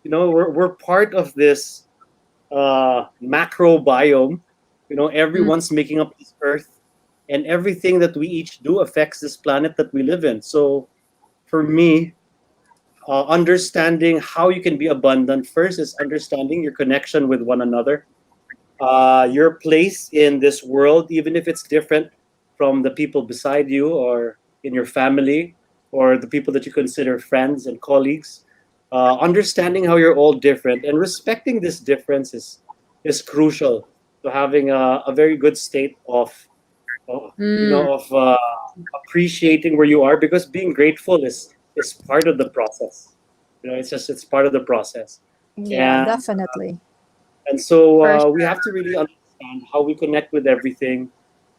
A: we're part of this macro biome.
B: mm,
A: Everyone's making up this earth, and everything that we each do affects this planet that we live in. So for me, understanding how you can be abundant first is understanding your connection with one another, your place in this world, even if it's different from the people beside you or in your family or the people that you consider friends and colleagues. Understanding how you're all different and respecting this difference is crucial to having a very good state of
B: mm.
A: appreciating where you are, because being grateful is part of the process. It's part of the process.
C: Yeah,
A: and
C: definitely.
A: and so
B: For
A: we
B: sure.
A: have to really understand how we connect with everything,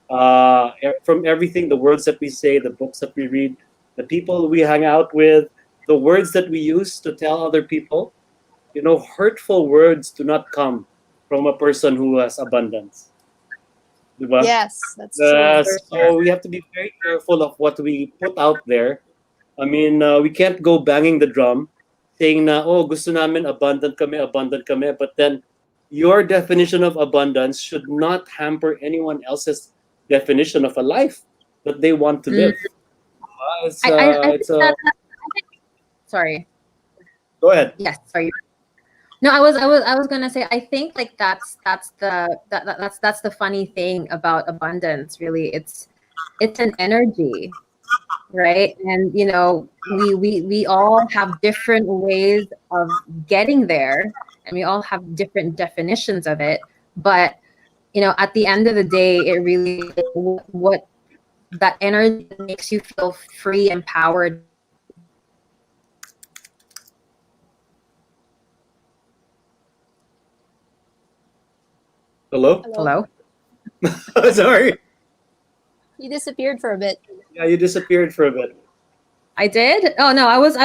A: from everything, the words that we say, the books that we read, the people we hang out with, the words that we use to tell other people. Hurtful words do not come from a person who has abundance. Diba?
C: Yes, that's true.
B: For sure.
A: So we have to be very careful of what we put out there. I mean, we can't go banging the drum saying na, oh, gusto namin abundant kami. But then your definition of abundance should not hamper anyone else's definition of a life that they want to
B: Mm.
A: live. It's, uh,
B: I think
A: it's a,
B: that. Sorry.
A: Go ahead.
B: Yes. Sorry. No, I was gonna say, I think like that's the funny thing about abundance. Really, it's an energy, right? And we all have different ways of getting there, and we all have different definitions of it. But at the end of the day, it really is like what that energy that makes you feel free, empowered.
A: Hello?
C: Hello.
B: Hello.
A: Sorry.
C: You disappeared for a bit.
A: Yeah, you disappeared for a bit.
B: I did. Oh no, I was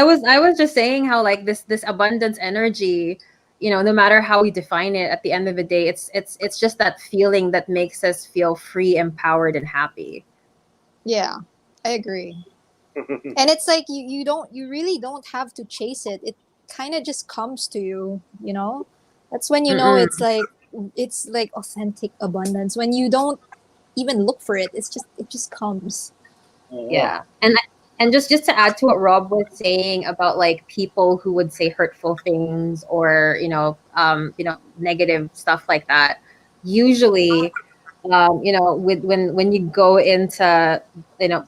B: just saying how like this abundance energy, no matter how we define it, at the end of the day, it's just that feeling that makes us feel free, empowered, and happy.
C: Yeah, I agree. And it's like you really don't have to chase it. It kind of just comes to you, you know? That's when you know
B: Mm-mm.
C: it's like authentic abundance. When you don't even look for it, it just comes.
A: Oo.
B: Yeah. And just to add to what Rob was saying about like people who would say hurtful things or negative stuff like that. Usually, with when you go into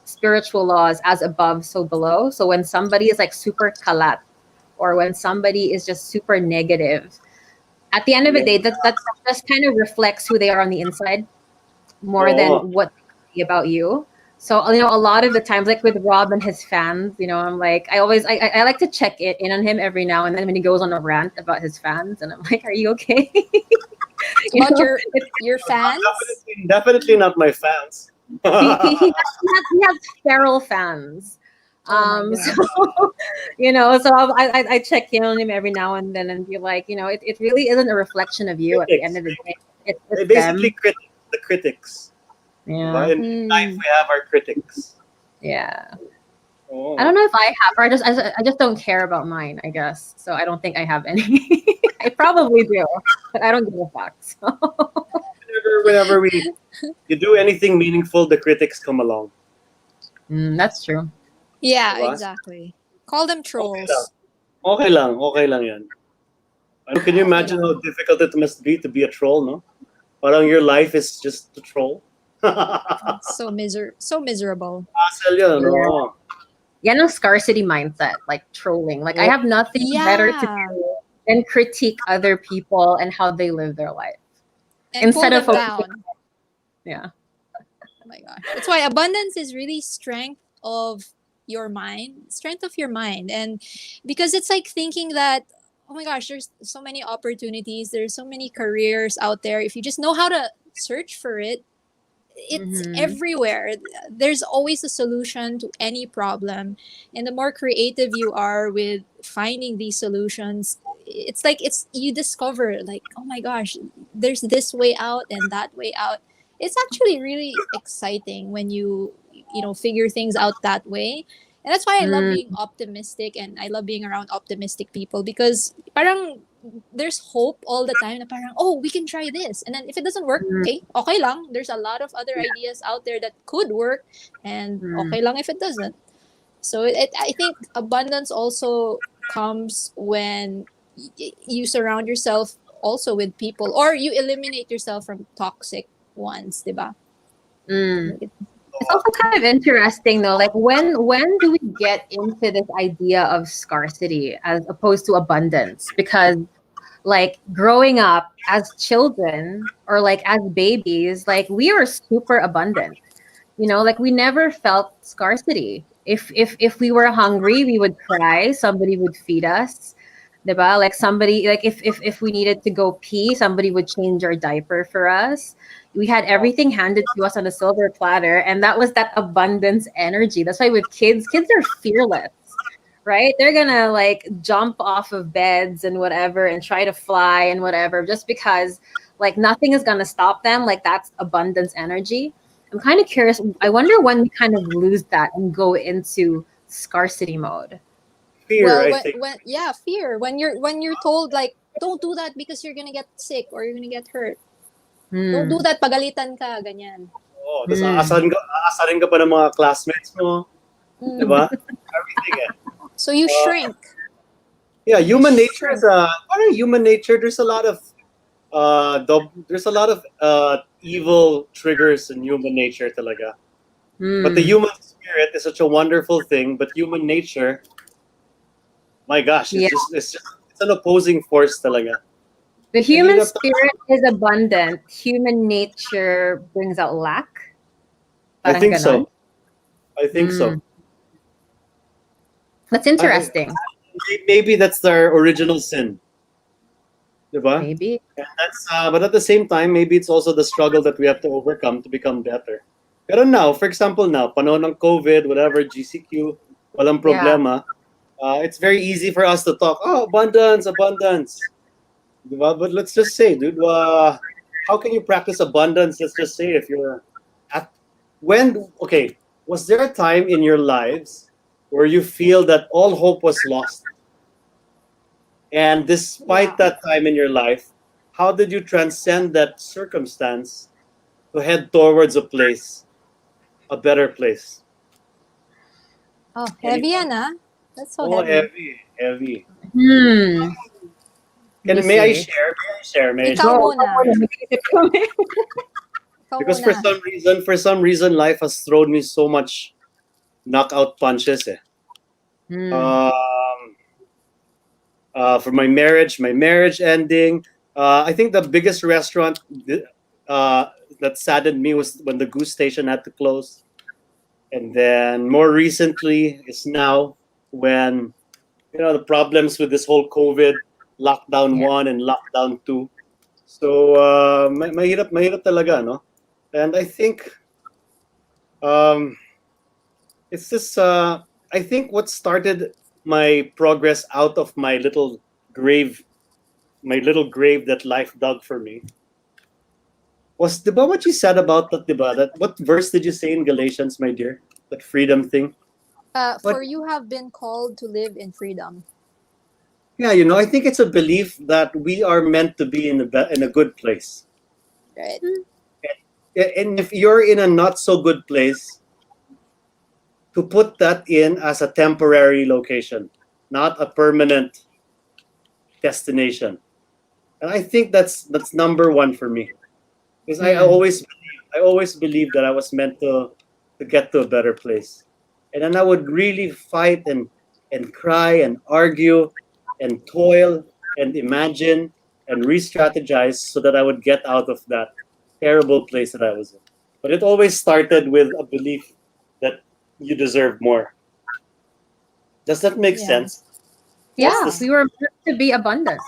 B: spiritual laws, as above so below. So when somebody is like super kalat, or when somebody is just super negative, at the end of the day, that just kind of reflects who they are on the inside more than
A: Oo.
B: what they say about you. So a lot of the times, like with Rob and his fans, I'm like, I like to check in on him every now and then when he goes on a rant about his fans, and I'm like, are you okay?
C: About
B: It's,
C: your fans?
A: Definitely not my fans.
B: he has feral fans.
C: Oh my
B: So
C: gosh.
B: so I check in on him every now and then and be like, it really isn't a reflection of you at the end
A: Critics.
B: of the day. It's
A: They basically
B: them.
A: the critics.
B: Yeah.
A: Diba? In life,
C: Mm.
A: we have our critics.
B: Yeah. I
A: Oh.
B: don't know if I have, or I just don't care about mine, I guess. So I don't think I have any. I probably do, but I don't give a fuck. So
A: Whenever you do anything meaningful, the critics come along.
B: that's true.
C: Yeah,
A: Diba?
C: exactly. Call them
A: Okay lang.
C: trolls.
A: Okay lang yan. Ano, can you
C: Okay
A: imagine how
C: lang.
A: difficult it must be to be a troll, no? Parang your life is just to troll. Hassle
C: So miserable.
A: yun,
B: Yeah.
A: no?
B: Yeah, no scarcity mindset, like trolling. Like I
A: Oh,
B: have nothing better to
C: Yeah.
B: do than critique other people and how they live their life
C: And pull
B: instead of
C: them
B: focusing.
C: down.
B: Yeah.
C: Oh my gosh. That's why abundance is really strength of your mind, strength of your mind. And because it's like thinking that, oh my gosh, there's so many opportunities, there's so many careers out there. If you just know how to search for it, it's
B: Mm-hmm.
C: everywhere. There's always a solution to any problem. And the more creative you are with finding these solutions, it's like it's you discover like, oh my gosh, there's this way out and that way out. It's actually really exciting when you figure things out that way. And that's why I love being
B: Mm-hmm.
C: optimistic and I love being around optimistic people because parang there's hope all the time na parang, oh, we can try this. And then if it doesn't work, okay lang. There's a lot of other ideas out there that could work and
B: Mm-hmm.
C: okay lang if it doesn't. So I think abundance also comes when you surround yourself also with people or you eliminate yourself from toxic ones, diba?
B: Mm. It's also kind of interesting though, like when do we get into this idea of scarcity as opposed to abundance? Because like growing up as children or like as babies, like we were super abundant. Like we never felt scarcity. If we were hungry, we would cry, somebody would feed us. Diba? Like somebody, like if we needed to go pee, somebody would change our diaper for us. We had everything handed to us on a silver platter, and that was that abundance energy. That's why with kids are fearless, right? They're gonna like jump off of beds and whatever and try to fly and whatever, just because like nothing is gonna stop them. Like that's abundance energy. I'm kind of curious. I wonder when we kind of lose that and go into scarcity mode.
A: fear,
C: Well,
A: I
C: when
A: think.
C: when yeah, fear. When you're told like don't do that because you're gonna get sick or you're gonna get hurt. Don't do
B: Hmm.
C: that, pagalitan ka, ganyan.
A: Oh, tapos
B: Hmm.
A: aasarin ka pa ng mga classmates mo.
C: Mm.
A: Diba? Everything eh.
C: So you
A: Uh,
C: shrink.
A: yeah,
C: You
A: human nature is
C: shrink.
A: parang human nature. There's a lot of evil triggers in human nature talaga. But the
B: Hmm.
A: human spirit is such a wonderful thing. But human nature, my gosh,
B: Yeah.
A: it's an opposing force talaga.
B: The human
A: Mahirap
B: spirit is abundant. Human nature brings out lack.
A: I
B: Parang
A: think
B: ganon.
A: so. I think
B: Hmm.
A: so.
B: That's
A: I,
B: interesting.
A: maybe that's their original sin, diba?
B: Maybe.
A: And but at the same time, maybe it's also the struggle that we have to overcome to become better. Pero now, for example, now, panahon ng COVID, whatever, GCQ, walang
B: Yeah.
A: problema. It's very easy for us to talk, oh, abundance, abundance. Diba? But let's just say, dude, how can you practice abundance? Let's just say if you're at okay, was there a time in your lives where you feel that all hope was lost? And
C: Yeah.
A: despite that time in your life, how did you transcend that circumstance to head towards a better place?
C: Oh, heavy
A: Anyone?
C: yan, ah. That's so
A: Oh,
C: heavy.
A: heavy, heavy.
B: Hmm. Let me
A: May I
B: see.
A: share? May I share? May I
C: Ikaw
A: share?
B: Go.
C: muna. Ikaw
A: Because
C: muna.
A: for some reason, life has thrown me so much knockout punches. Eh.
B: Hmm.
A: Um, for my marriage ending. I think the biggest restaurant uh, that saddened me was when the Goose Station had to close, and then more recently is now when the problems with this whole COVID lockdown
B: Yeah.
A: 1 and lockdown 2. So mahirap talaga, no? And I think um, it's this. I think what started my progress out of grave my little grave that life dug for me was diba what you said about that, diba? That what verse did you say in Galatians, my dear? That freedom thing.
C: For
A: But
C: you have been called to live in freedom.
A: yeah, I think it's a belief that we are meant to be in a good place.
C: Right.
A: And if you're in a not so good place, to put that in as a temporary location, not a permanent destination. And I think that's number one for me. Because
B: Hmm.
A: I always believed that I was meant to get to a better place. And then I would really fight and cry and argue and toil and imagine and re-strategize so that I would get out of that terrible place that I was in. But it always started with a belief that you deserve more. Does that make
C: Yeah.
A: sense? That's
B: Yeah.
C: Yeah.
A: the
B: We were meant to be abundant.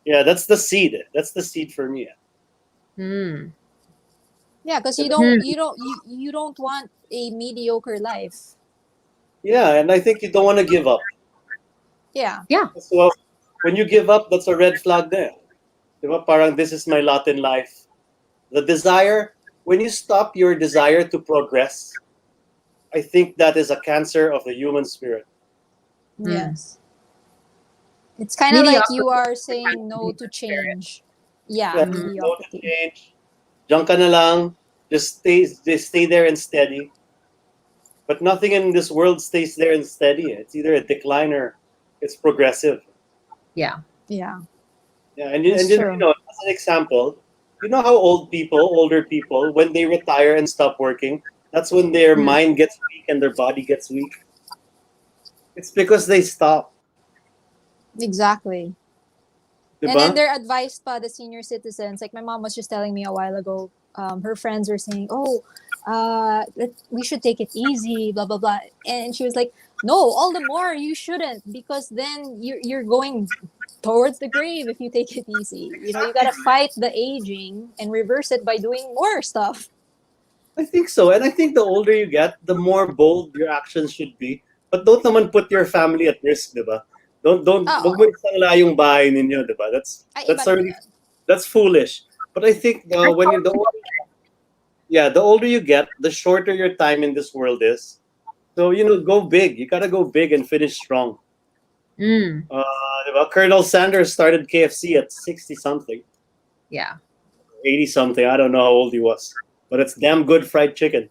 A: yeah, that's the seed. That's the seed for me.
B: Hmm.
C: Yeah, because
A: And
C: you don't want a mediocre life.
A: yeah, and I think you don't want to give up.
C: Yeah.
B: Yeah.
A: So when you give up, that's a red flag there. Diba? Parang this is my lot in life. The desire, when you stop your desire to progress, I think that is a cancer of the human spirit.
B: Hmm.
C: Yes. It's kind of like you
B: Mediocrity.
C: are saying no to change. Yeah,
A: Yeah,
B: Hmm.
A: no to
C: mediocrity.
A: change. Diyan ka na lang. Just stay there and steady. But nothing in this world stays there and steady. It's either a decline or it's progressive.
B: Yeah.
C: Yeah,
A: Yeah, and
C: that's true.
A: as an example, you know how older people, when they retire and stop working, that's when their
B: Hmm.
A: mind gets weak and their body gets weak. It's because they stop,
C: Exactly. And then
A: diba?
C: they're advised by the senior citizens. Like my mom was just telling me a while ago, her friends were saying, "Oh, we should take it easy, blah blah blah." And she was like, "No, all the more you shouldn't, because then you're going towards the grave if you take it easy. You know, you
A: Exactly.
C: gotta fight the aging and reverse it by doing more stuff."
A: I think so. And I think the older you get, the more bold your actions should be. But don't naman put your family at risk, diba? Wag mo
C: Oo.
A: isangla yung bahay ninyo, diba?
C: Ay, iba
A: That's
C: na
A: already,
C: yun.
A: that's foolish. But I think when you're the older you get, the shorter your time in this world is. So, go big. You gotta go big and finish strong.
B: Hmm.
A: Diba? Colonel Sanders started KFC at 60 something,
B: Yeah.
A: 80 something. I don't know how old he was. But it's damn good fried chicken.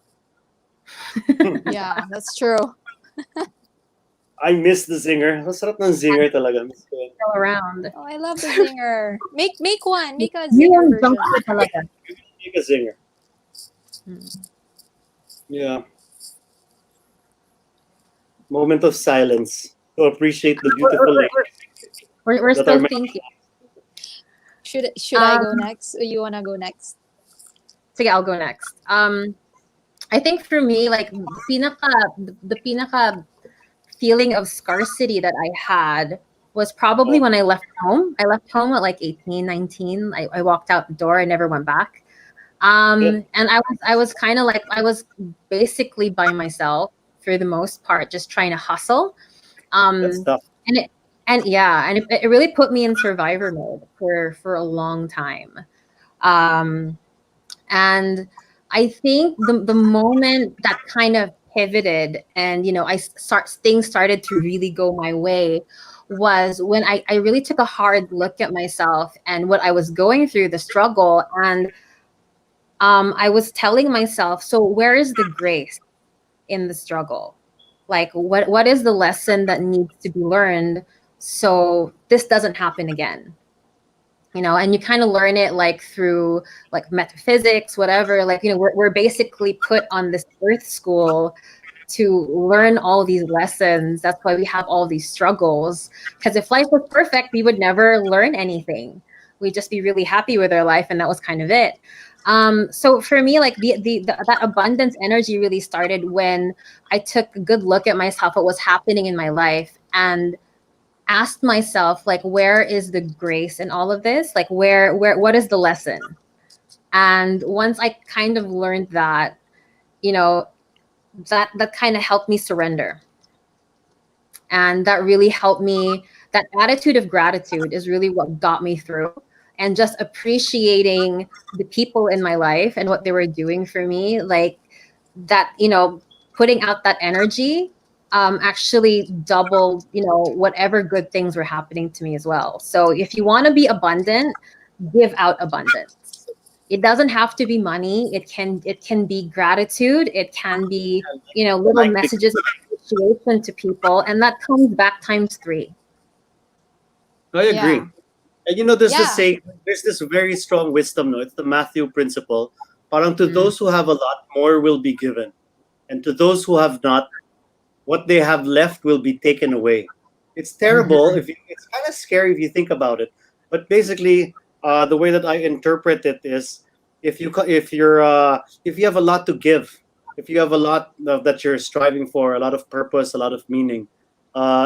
C: Yeah, that's true.
A: I miss the zinger. Masarap ng zinger talaga. Miss ko yun.
B: Still around.
C: Oh, I love the zinger. Make one. Make a
B: You
C: zinger
B: ang junk
C: version.
B: food talaga.
A: Make a zinger.
B: Hmm.
A: Yeah. Moment of silence to appreciate the
B: We're,
A: beautiful
B: we're,
A: ladies
B: we're
A: that are
B: still
A: making.
B: thinking.
C: Should I
B: Um,
C: go next? Or you wanna go next?
B: Sige, I'll go next. I think for me, like the pinaka feeling of scarcity that I had was probably
A: Oh,
B: when I left home. I left home at like 18, 19. I walked out the door. I never went back.
A: yeah.
B: And I was kind of like I was basically by myself for the most part, just trying to hustle.
A: That's
B: Um,
A: tough.
B: and it, and yeah, and it really put me in survivor mode for a long time. Um, and I think the moment that kind of pivoted and things started to really go my way was when I really took a hard look at myself and what I was going through, the struggle. And I was telling myself, so where is the grace in the struggle? Like what is the lesson that needs to be learned so this doesn't happen again? And you kind of learn it like through like metaphysics, whatever. Like, we're basically put on this earth school to learn all these lessons. That's why we have all these struggles. Because if life was perfect, we would never learn anything. We'd just be really happy with our life, and that was kind of it. So for me, like that abundance energy really started when I took a good look at myself, what was happening in my life, and asked myself, like, where is the grace in all of this? Like, what is the lesson? And once I kind of learned that, you know, that kind of helped me surrender. And that really helped me. That attitude of gratitude is really what got me through. And just appreciating the people in my life and what they were doing for me, like that, putting out that energy actually doubled, whatever good things were happening to me as well. So if you want to be abundant, give out abundance. It doesn't have to be money. It can be gratitude. It can be, little
A: Like the
B: messages of appreciation to people, and that comes back times three.
A: I
C: Yeah.
A: agree. And there's this
C: Yeah.
A: saying, there's this very strong wisdom, no? It's the Matthew principle. Parang to
B: Mm.
A: those who have a lot, more will be given. And to those who have not, what they have left will be taken away. It's terrible.
B: Mhm.
A: It's kind of scary if you think about it. But basically, the way that I interpret it is, if you have a lot to give, if you have a lot that you're striving for, a lot of purpose, a lot of meaning,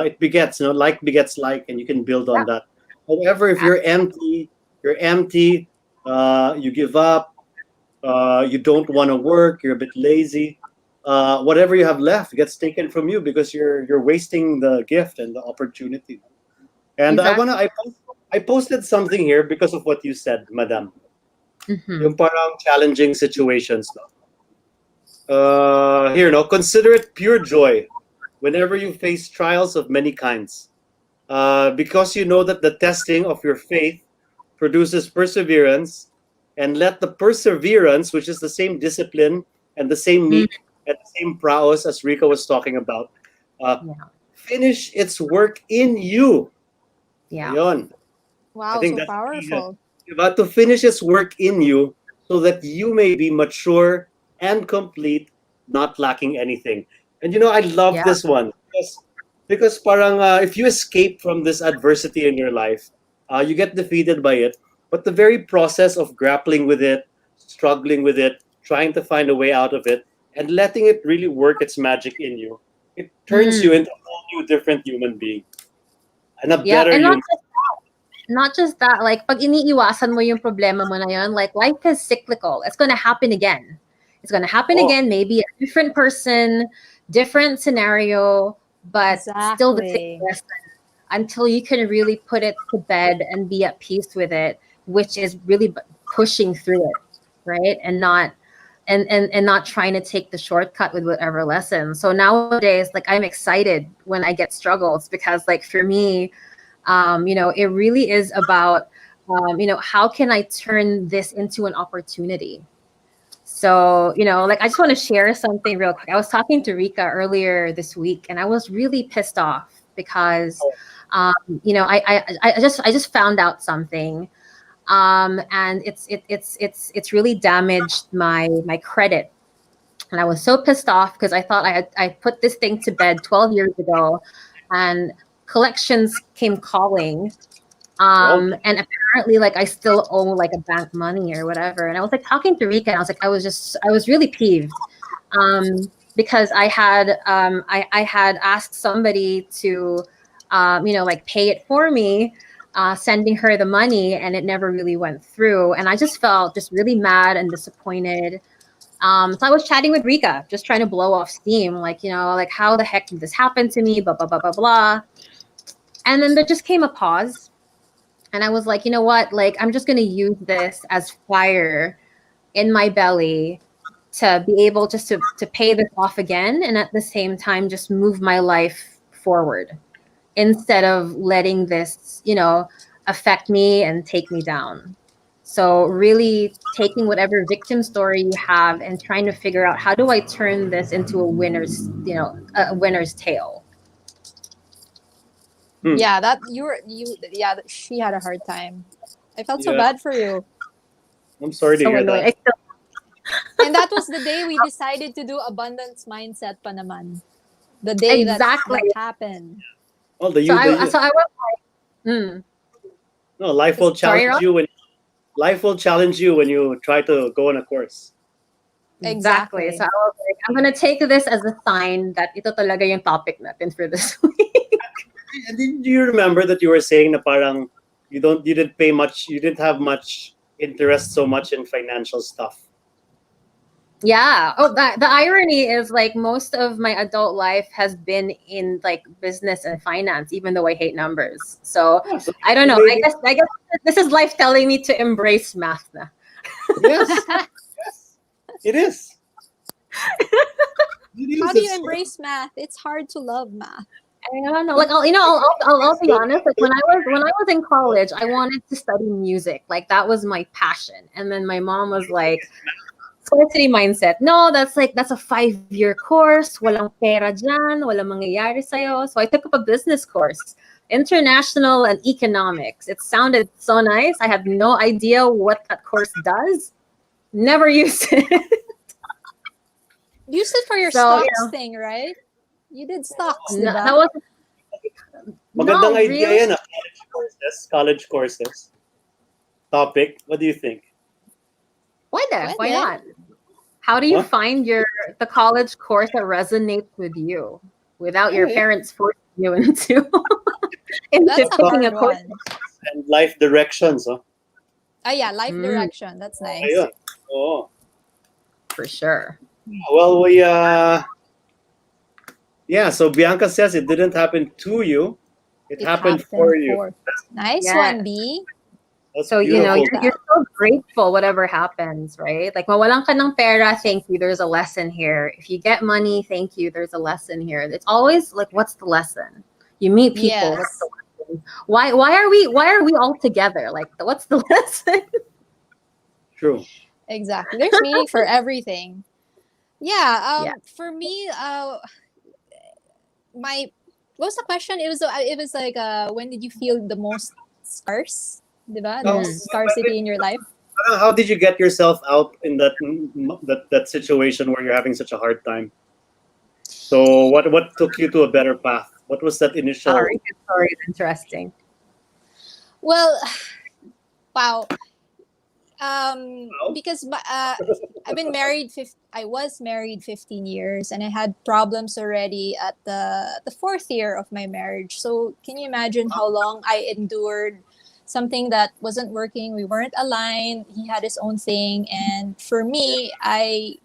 A: it begets. Like begets like, and you can build on
B: Yeah.
A: that. However, if you're empty, you give up, you don't want to work, you're a bit lazy, whatever you have left gets taken from you because you're wasting the gift and the opportunity. And
B: Exactly.
A: I posted something here because of what you said, Madam.
B: Hmm.
A: Yung parang challenging situations. No? Here, no, consider it pure joy whenever you face trials of many kinds, because you know that the testing of your faith produces perseverance, and let the perseverance, which is the same discipline and the same
B: Mm.
A: meat and the same prowess as Rika was talking about, uh,
B: Yeah.
A: finish its work in you.
B: Yeah.
A: Ayun. I
C: Wow,
A: think
C: so
A: that's key.
C: powerful.
A: About to finish its work in you so that you may be mature and complete, not lacking anything. And I love
B: Yeah.
A: this one because parang if you escape from this adversity in your life, you get defeated by it. But the very process of grappling with it, struggling with it, trying to find a way out of it, and letting it really work its magic in you, it turns you
B: Mm.
A: into a whole new different human being and a
B: Yeah.
A: better
B: And
A: human.
B: not just that, like pag iniiwasan mo yung problema mo na yun, like life is cyclical. It's gonna happen again. It's gonna happen
A: Oh,
B: again, maybe a different person, different scenario, but still the same
C: Exactly.
B: lesson until you can really put it to bed and be at peace with it, which is really pushing through it, right? And not trying to take the shortcut with whatever lesson. So nowadays, like I'm excited when I get struggles because like for me, it really is about how can I turn this into an opportunity. So like I just want to share something real quick. I was talking to Rika earlier this week and I was really pissed off because um, I just found out something, and it's really damaged my credit. And I was so pissed off because I thought I put this thing to bed 12 years ago, and collections came calling.
A: oh,
B: And apparently, like I still owe like a bank money or whatever. And I was like talking to Rika, and I was like, I was really peeved, because I had asked somebody to, like pay it for me, sending her the money, and it never really went through. And I just felt just really mad and disappointed. So I was chatting with Rika, just trying to blow off steam, like, like how the heck did this happen to me? Blah blah blah blah blah. And then there just came a pause, and I was like, you know what? Like, I'm just gonna use this as fire in my belly to be able just to pay this off again, and at the same time just move my life forward instead of letting this, affect me and take me down. So really taking whatever victim story you have and trying to figure out, how do I turn this into a winner's tale.
A: Hmm.
C: Yeah, yeah, she had a hard time. I felt so
A: Yeah.
C: bad for you.
A: I'm sorry to
B: So
A: hear
B: annoying.
A: that.
C: And that was the day we decided to do abundance mindset pa naman. The day
B: Exactly.
C: that happened.
A: Well, the
B: So
A: you, the you.
B: I was like,
A: No, life will
B: Sorry,
A: challenge
B: Ron?
A: you when life will challenge you when you try to go on a course.
B: Exactly.
C: Exactly.
B: So I was like, I'm gonna take this as a sign that ito talaga yung topic natin for this week.
A: And did you remember that you were saying na parang you didn't have much interest so much in financial stuff.
B: Yeah. Oh, the irony is, like, most of my adult life has been in like business and finance, even though I hate numbers. So
A: Yeah, so
B: I don't know.
A: maybe
B: I guess this is life telling me to embrace math na.
A: yes, yes, it is. It is.
C: How do you
A: It's so
C: embrace math? It's hard to love math.
B: I don't know. Like, I'll be honest. Like, when I was in college, I wanted to study music. Like, that was my passion. And then my mom was like, scarcity mindset. No, that's a 5-year course. Walang pera dyan. Walang mangyayari sa'yo. So I took up a business course, international and economics. It sounded so nice. I had no idea what that course does. Never used it.
C: Use it for your
B: So,
C: stocks thing, right? You did stocks,
B: no,
C: diba?
B: that was
A: magandang
B: no,
A: idea
B: really.
A: yan. College courses. Topic. What do you think?
B: Why
C: Pwede.
B: not? How do you
A: What?
B: find the college course that resonates with you without your
A: Yeah.
B: parents forcing you into
C: That's a
B: picking a
C: hard
B: course?
C: one.
A: And life directions. Huh?
C: Ah, yeah, life
B: Mm.
C: direction. That's nice.
A: Ayun. Oo.
B: For sure.
A: Well, so Bianca says it didn't happen to you. It happened for you.
C: Nice
B: Yeah.
C: one, B.
A: That's
B: So,
A: beautiful.
B: you're so grateful whatever happens, right? Like, mawalan ka ng pera, thank you, there's a lesson here. If you get money, thank you, there's a lesson here. It's always like, what's the lesson? You meet people,
C: Yes.
B: what's the lesson? Why are we all together? Like, what's the lesson?
A: True.
C: Exactly. There's meaning for everything. Yeah.
B: Yeah.
C: For me, what was the question? It was like, when did you feel the most scarce? Diba? The
A: Oh,
C: most scarcity in your life.
A: How did you get yourself out in that situation where you're having such a hard time? So what took you to a better path? What was that initial?
B: Sorry, good story. Interesting.
C: Well, wow. Because I've been married. I was married 15 years, and I had problems already at the fourth year of my marriage. So can you imagine how long I endured something that wasn't working? We weren't aligned. He had his own thing, and for me, I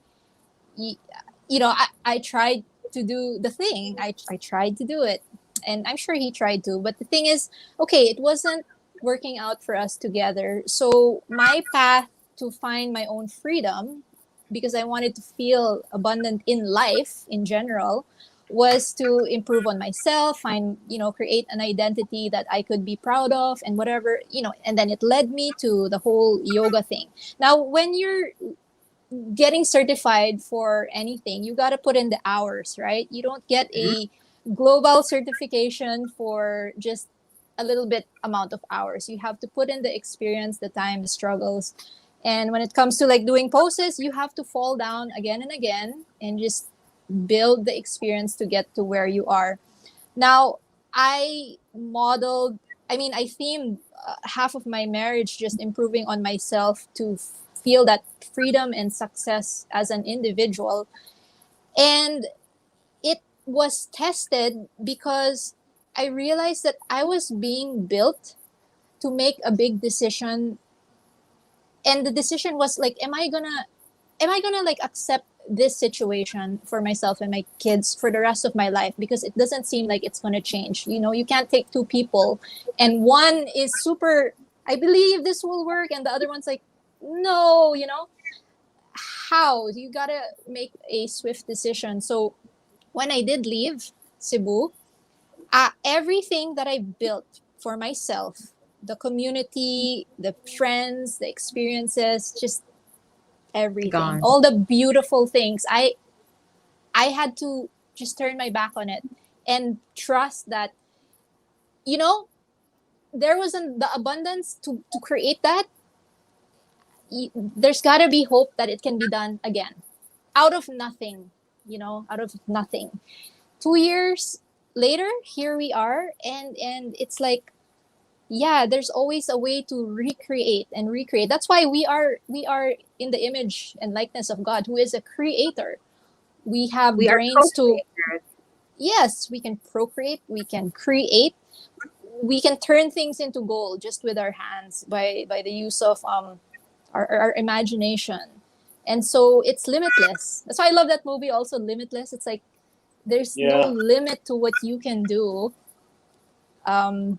C: tried to do the thing. I tried to do it, and I'm sure he tried to. But the thing is, okay, it wasn't working out for us together. So my path to find my own freedom, because I wanted to feel abundant in life in general, was to improve on myself, create an identity that I could be proud of, and whatever, and then it led me to the whole yoga thing. Now, when you're getting certified for anything, you got to put in the hours, right? You don't get a global certification for just a little bit amount of hours. You have to put in the experience, the time, the struggles. And when it comes to like doing poses, you have to fall down again and again and just build the experience to get to where you are. Now, I themed half of my marriage just improving on myself to feel that freedom and success as an individual. And it was tested because I realized that I was being built to make a big decision. And the decision was like, am I gonna am I gonna like accept this situation for myself and my kids for the rest of my life? Because it doesn't seem like it's gonna change. You know, you can't take two people and one is super, I believe this will work, and the other one's like, no, you know. How? You gotta make a swift decision. So when I did leave Cebu, everything that I built for myself, the community, the friends, the experiences, just everything,
B: Gone.
C: all the beautiful things, I had to just turn my back on it and trust that, you know, there wasn't the abundance to create that. There's got to be hope that it can be done again out of nothing, you know, out of nothing. 2 years later, here we are, and it's like, yeah, there's always a way to recreate and recreate. That's why we are in the image and likeness of God, who is a creator. We have
B: We are
C: brains to,
B: co-creators.
C: yes, we can procreate, we can create, we can turn things into gold just with our hands by the use of our imagination. And so it's limitless. That's why I love that movie also, Limitless. It's like there's no
A: Yeah.
C: limit to what you can do. um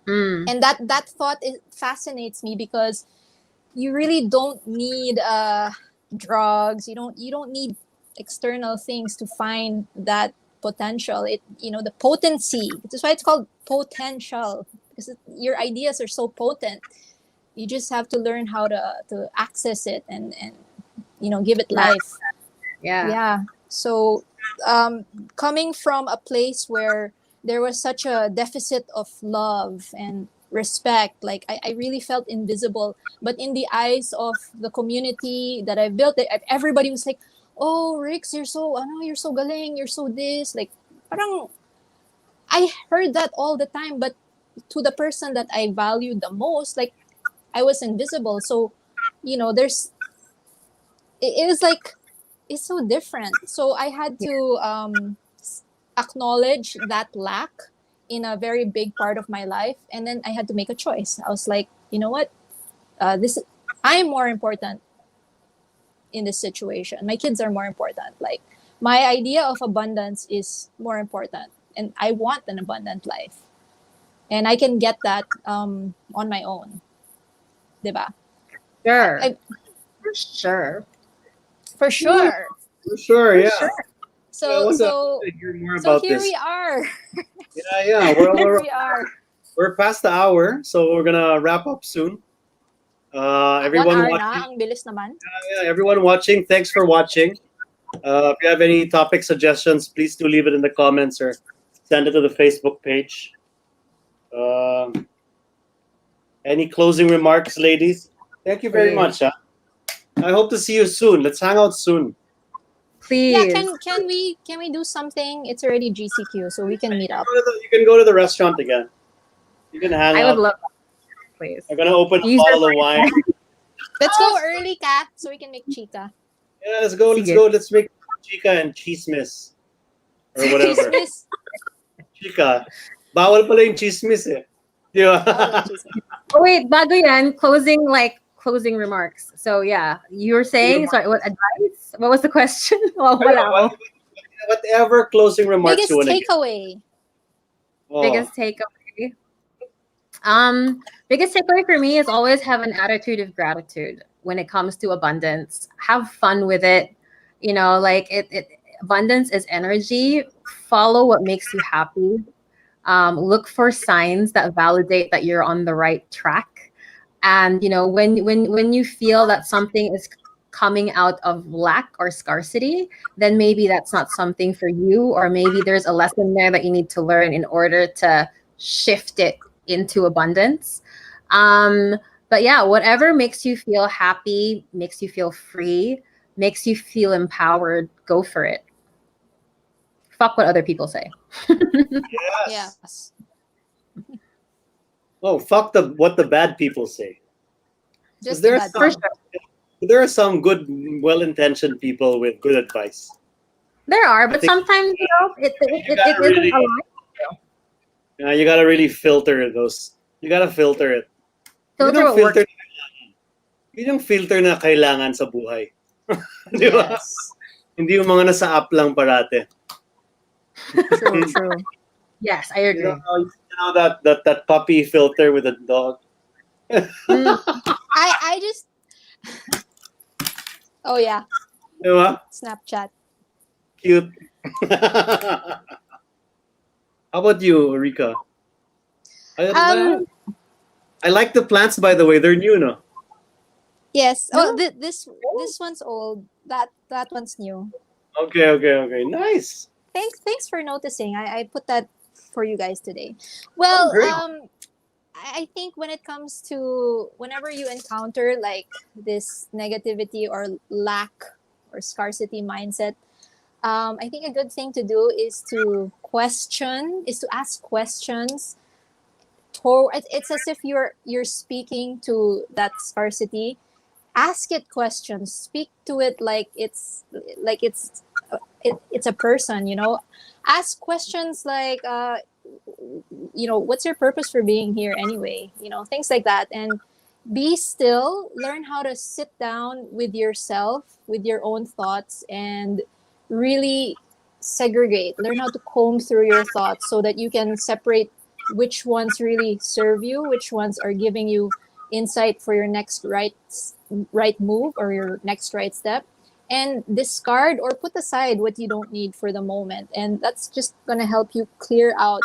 B: Mm.
C: and that thought, it fascinates me, because you really don't need drugs, you don't need external things to find that potential. It, you know, the potency, that's why it's called potential, because your ideas are so potent. You just have to learn how to access it, and you know, give it life.
B: Yeah.
C: Yeah. So coming from a place where there was such a deficit of love and respect, like I really felt invisible. But in the eyes of the community that I built, everybody was like, oh, Rix, you're so, ano, you're so galing, you're so this. Like, parang, I heard that all the time, but to the person that I valued the most, like, I was invisible. So, you know, it was like, it's so different. So I had to acknowledge that lack in a very big part of my life, and then I had to make a choice. I was like, you know what? This I'm more important in this situation. My kids are more important. Like, my idea of abundance is more important, and I want an abundant life, and I can get that on my own, diba?
B: Sure.
C: I,
B: For sure.
C: for sure.
A: For sure, yeah.
B: Sure.
A: I want
C: So
A: to hear more
C: so
A: about
C: here
A: this.
C: we are.
A: Yeah. We're,
C: Here
A: we're,
C: we are.
A: we're past the hour, so we're gonna wrap up soon.
C: 1
A: Everyone
C: hour
A: watching,
C: na, ang bilis naman.
A: everyone watching, thanks for watching. If you have any topic suggestions, please do leave it in the comments or send it to the Facebook page. Any closing remarks, ladies? Thank you very
B: Please.
A: much. I hope to see you soon. Let's hang out soon.
C: Yeah,
B: Please.
C: can we do something? It's already GCQ, so we can meet up.
A: You can go to the restaurant again. You can hang
B: I
A: out.
B: would love that, please.
A: I'm gonna open a
B: Use
A: bottle
B: your
A: of wine.
C: Let's go early, Ka, so we can make chica.
A: Yeah, let's go. Let's
B: Sige.
A: go. Let's make chica and chismis or whatever.
C: Chismis.
A: Chica. Bawal pala yung chismis eh. Di ba?
C: Bawal ang chismis.
B: Oh wait, bago yan, closing remarks. So yeah, you were saying, sorry, what advice? What was the question? Well, wala ako.
A: Whatever closing remarks
C: Biggest
A: you want to give.
C: takeaway.
A: Oh,
B: Biggest takeaway. Biggest takeaway for me is always have an attitude of gratitude when it comes to abundance. Have fun with it. You know, like abundance is energy. Follow what makes you happy. Look for signs that validate that you're on the right track. And you know, when you feel that something is coming out of lack or scarcity, then maybe that's not something for you, or maybe there's a lesson there that you need to learn in order to shift it into abundance. But yeah, whatever makes you feel happy, makes you feel free, makes you feel empowered, go for it. Fuck what other people say.
A: yes.
C: Yes.
A: Oh, fuck what the bad people say.
C: Just
A: There are
C: bad.
B: For
A: some,
B: sure.
A: there are some good, well-intentioned people with good advice.
B: There are, but
A: think-
B: sometimes you know it
A: gotta
B: isn't
A: really-
B: aligned.
A: You gotta really filter those. You gotta filter it.
B: Filter
A: you
B: what
A: don't filter.
B: works.
A: You Yun yung filter na kailangan sa buhay. Di ba?
C: Yes.
A: Hindi yung mga nasa app lang parate.
C: True, true.
B: Yes, I
A: You know,
B: agree.
A: that puppy filter with a dog.
C: I just oh yeah,
A: Di ba?
C: Snapchat.
A: Cute. How about you, Rika?
C: Um
A: I like the plants, by the way. They're new, no?
C: yes.
B: No?
C: Oh, this one's old. That one's new.
A: Okay. Nice.
C: Thanks for noticing. I put that for you guys today.
A: Oh,
C: Well,
A: great.
C: I think when it comes to whenever you encounter like this negativity or lack or scarcity mindset, I think a good thing to do is to ask questions. It's as if you're speaking to that scarcity. Ask it questions. Speak to it like it's a person. Ask questions like what's your purpose for being here anyway? Things like that, and be still. Learn how to sit down with yourself, with your own thoughts, and really segregate. Learn how to comb through your thoughts so that you can separate which ones really serve you, which ones are giving you insight for your next right move or your next right step, and discard or put aside what you don't need for the moment. And that's just going to help you clear out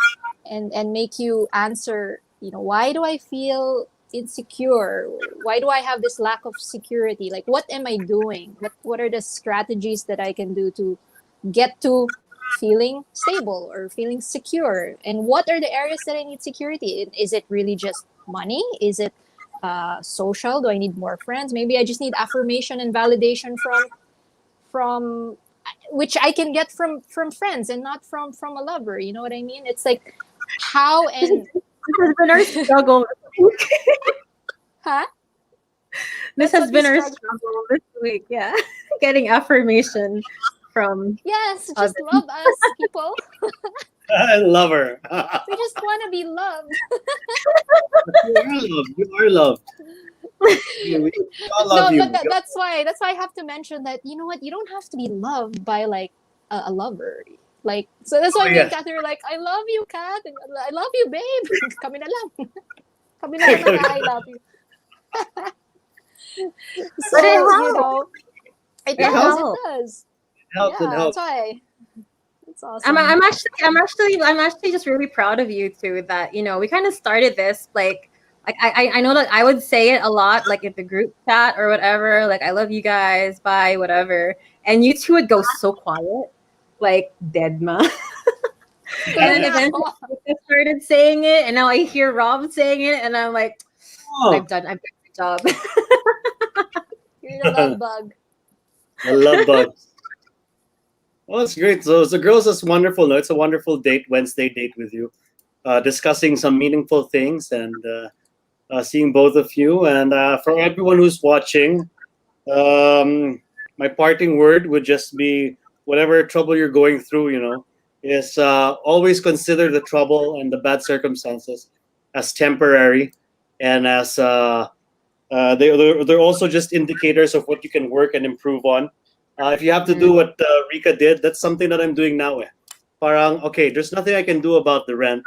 C: and make you answer, why do I feel insecure? Why do I have this lack of security? Like, what am I doing? What are the strategies that I can do to get to feeling stable or feeling secure? And what are the areas that I need security? Is it really just money? Is it social? Do I need more friends? Maybe I just need affirmation and validation from which I can get from friends and not from a lover. You know what I mean? It's like how and
B: This has been our struggle.
C: huh?
B: This
C: That's
B: has
C: what
B: been
C: we
B: our
C: struggle.
B: struggle this week. Yeah, getting affirmation from
C: Yes, just
B: others.
C: love us, people.
A: I love her.
C: We just want to be loved.
A: You are loved. We all love
C: No,
A: you.
C: but that's why I have to mention that, you know what, you don't have to be loved by like a lover. Like, so that's why
A: Oh
C: me and
A: yeah.
C: Kathy were like, I love you, Kat, and I love you, babe. Kami na lang. Kami na lang mag-I love you. So,
B: But it
C: you
B: helps.
C: know, it
B: It
C: does, it
B: helps.
C: does.
A: Helps and
C: Yeah, that's
A: helps.
C: why. It's
B: I'm,
C: awesome.
B: I'm actually I'm actually I'm actually just really proud of you too, that we kind of started this like I know that I would say it a lot, like in the group chat or whatever, like I love you guys, bye, whatever, and you two would go so quiet, like dead ma. And then eventually I started saying it, and now I hear Rob saying it, and I'm like,
A: Oh,
B: I've done my job.
C: You're the love bug.
A: I love bugs. Well, it's great. So girls, it's wonderful. No, it's a wonderful Wednesday date with you, discussing some meaningful things and seeing both of you. And for everyone who's watching, my parting word would just be whatever trouble you're going through, is always consider the trouble and the bad circumstances as temporary, and as they're also just indicators of what you can work and improve on. If you have to do what Rika did, that's something that I'm doing now. Parang, okay, there's nothing I can do about the rent.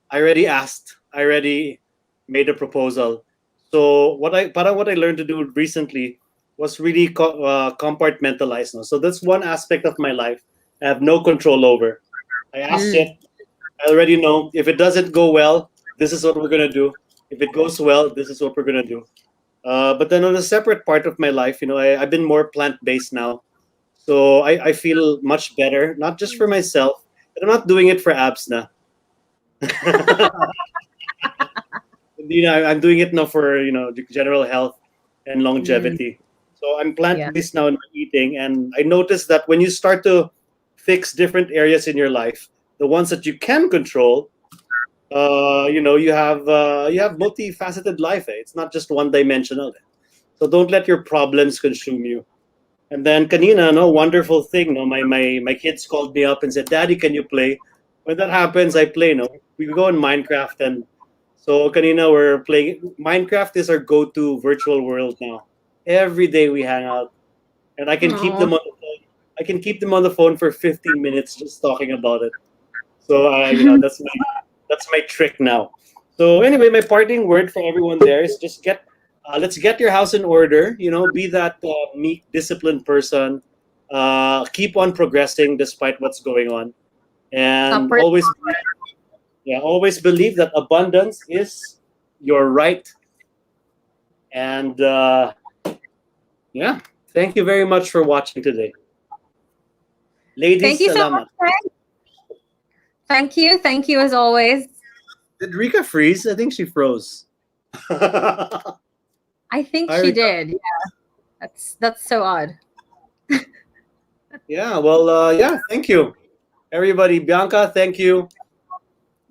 A: I already asked. I already made a proposal. So what I learned to do recently was really compartmentalize. No? So that's one aspect of my life I have no control over. I asked it. I already know if it doesn't go well, this is what we're gonna do. If it goes well, this is what we're gonna do. But then on a separate part of my life, I've been more plant based now, so I feel much better. Not just for myself, but I'm not doing it for abs now. I'm doing it now for general health and longevity. So I'm plant
B: Yeah.
A: based now in my eating, and I noticed that when you start to fix different areas in your life, the ones that you can control, you have multifaceted life. It's not just one dimensional. So don't let your problems consume you. And then kanina, no, wonderful thing. No, my kids called me up and said, "Daddy, can you play?" When that happens, I play. No, we go in Minecraft and So kanina we're playing Minecraft is our go-to virtual world now. Every day we hang out, and I can keep
B: Oh,
A: them on the phone. I can keep them on the phone for 15 minutes just talking about it. So you know, that's my trick now. So anyway, my parting word for everyone there is just let's get your house in order. You know, be that meek, disciplined person. Keep on progressing despite what's going on, and
B: upward.
A: always believe that abundance is your right. And yeah, thank you very much for watching today,
B: Thank
A: ladies.
B: you so much,
A: Salamat.
B: Frank. Thank you. Thank you as always.
A: Did Rika freeze? I think she froze. Hi,
B: I think she
A: Rika.
B: did. Yeah, that's so odd.
A: Yeah, well, yeah, thank you. Everybody, Bianca, thank you.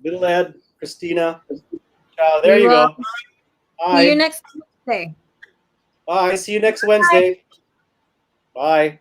A: Little Ed, Christina. There
B: We
A: you
B: will
A: go.
B: see you
A: Bye.
B: next Tuesday.
A: Bye. See you next Wednesday. Bye.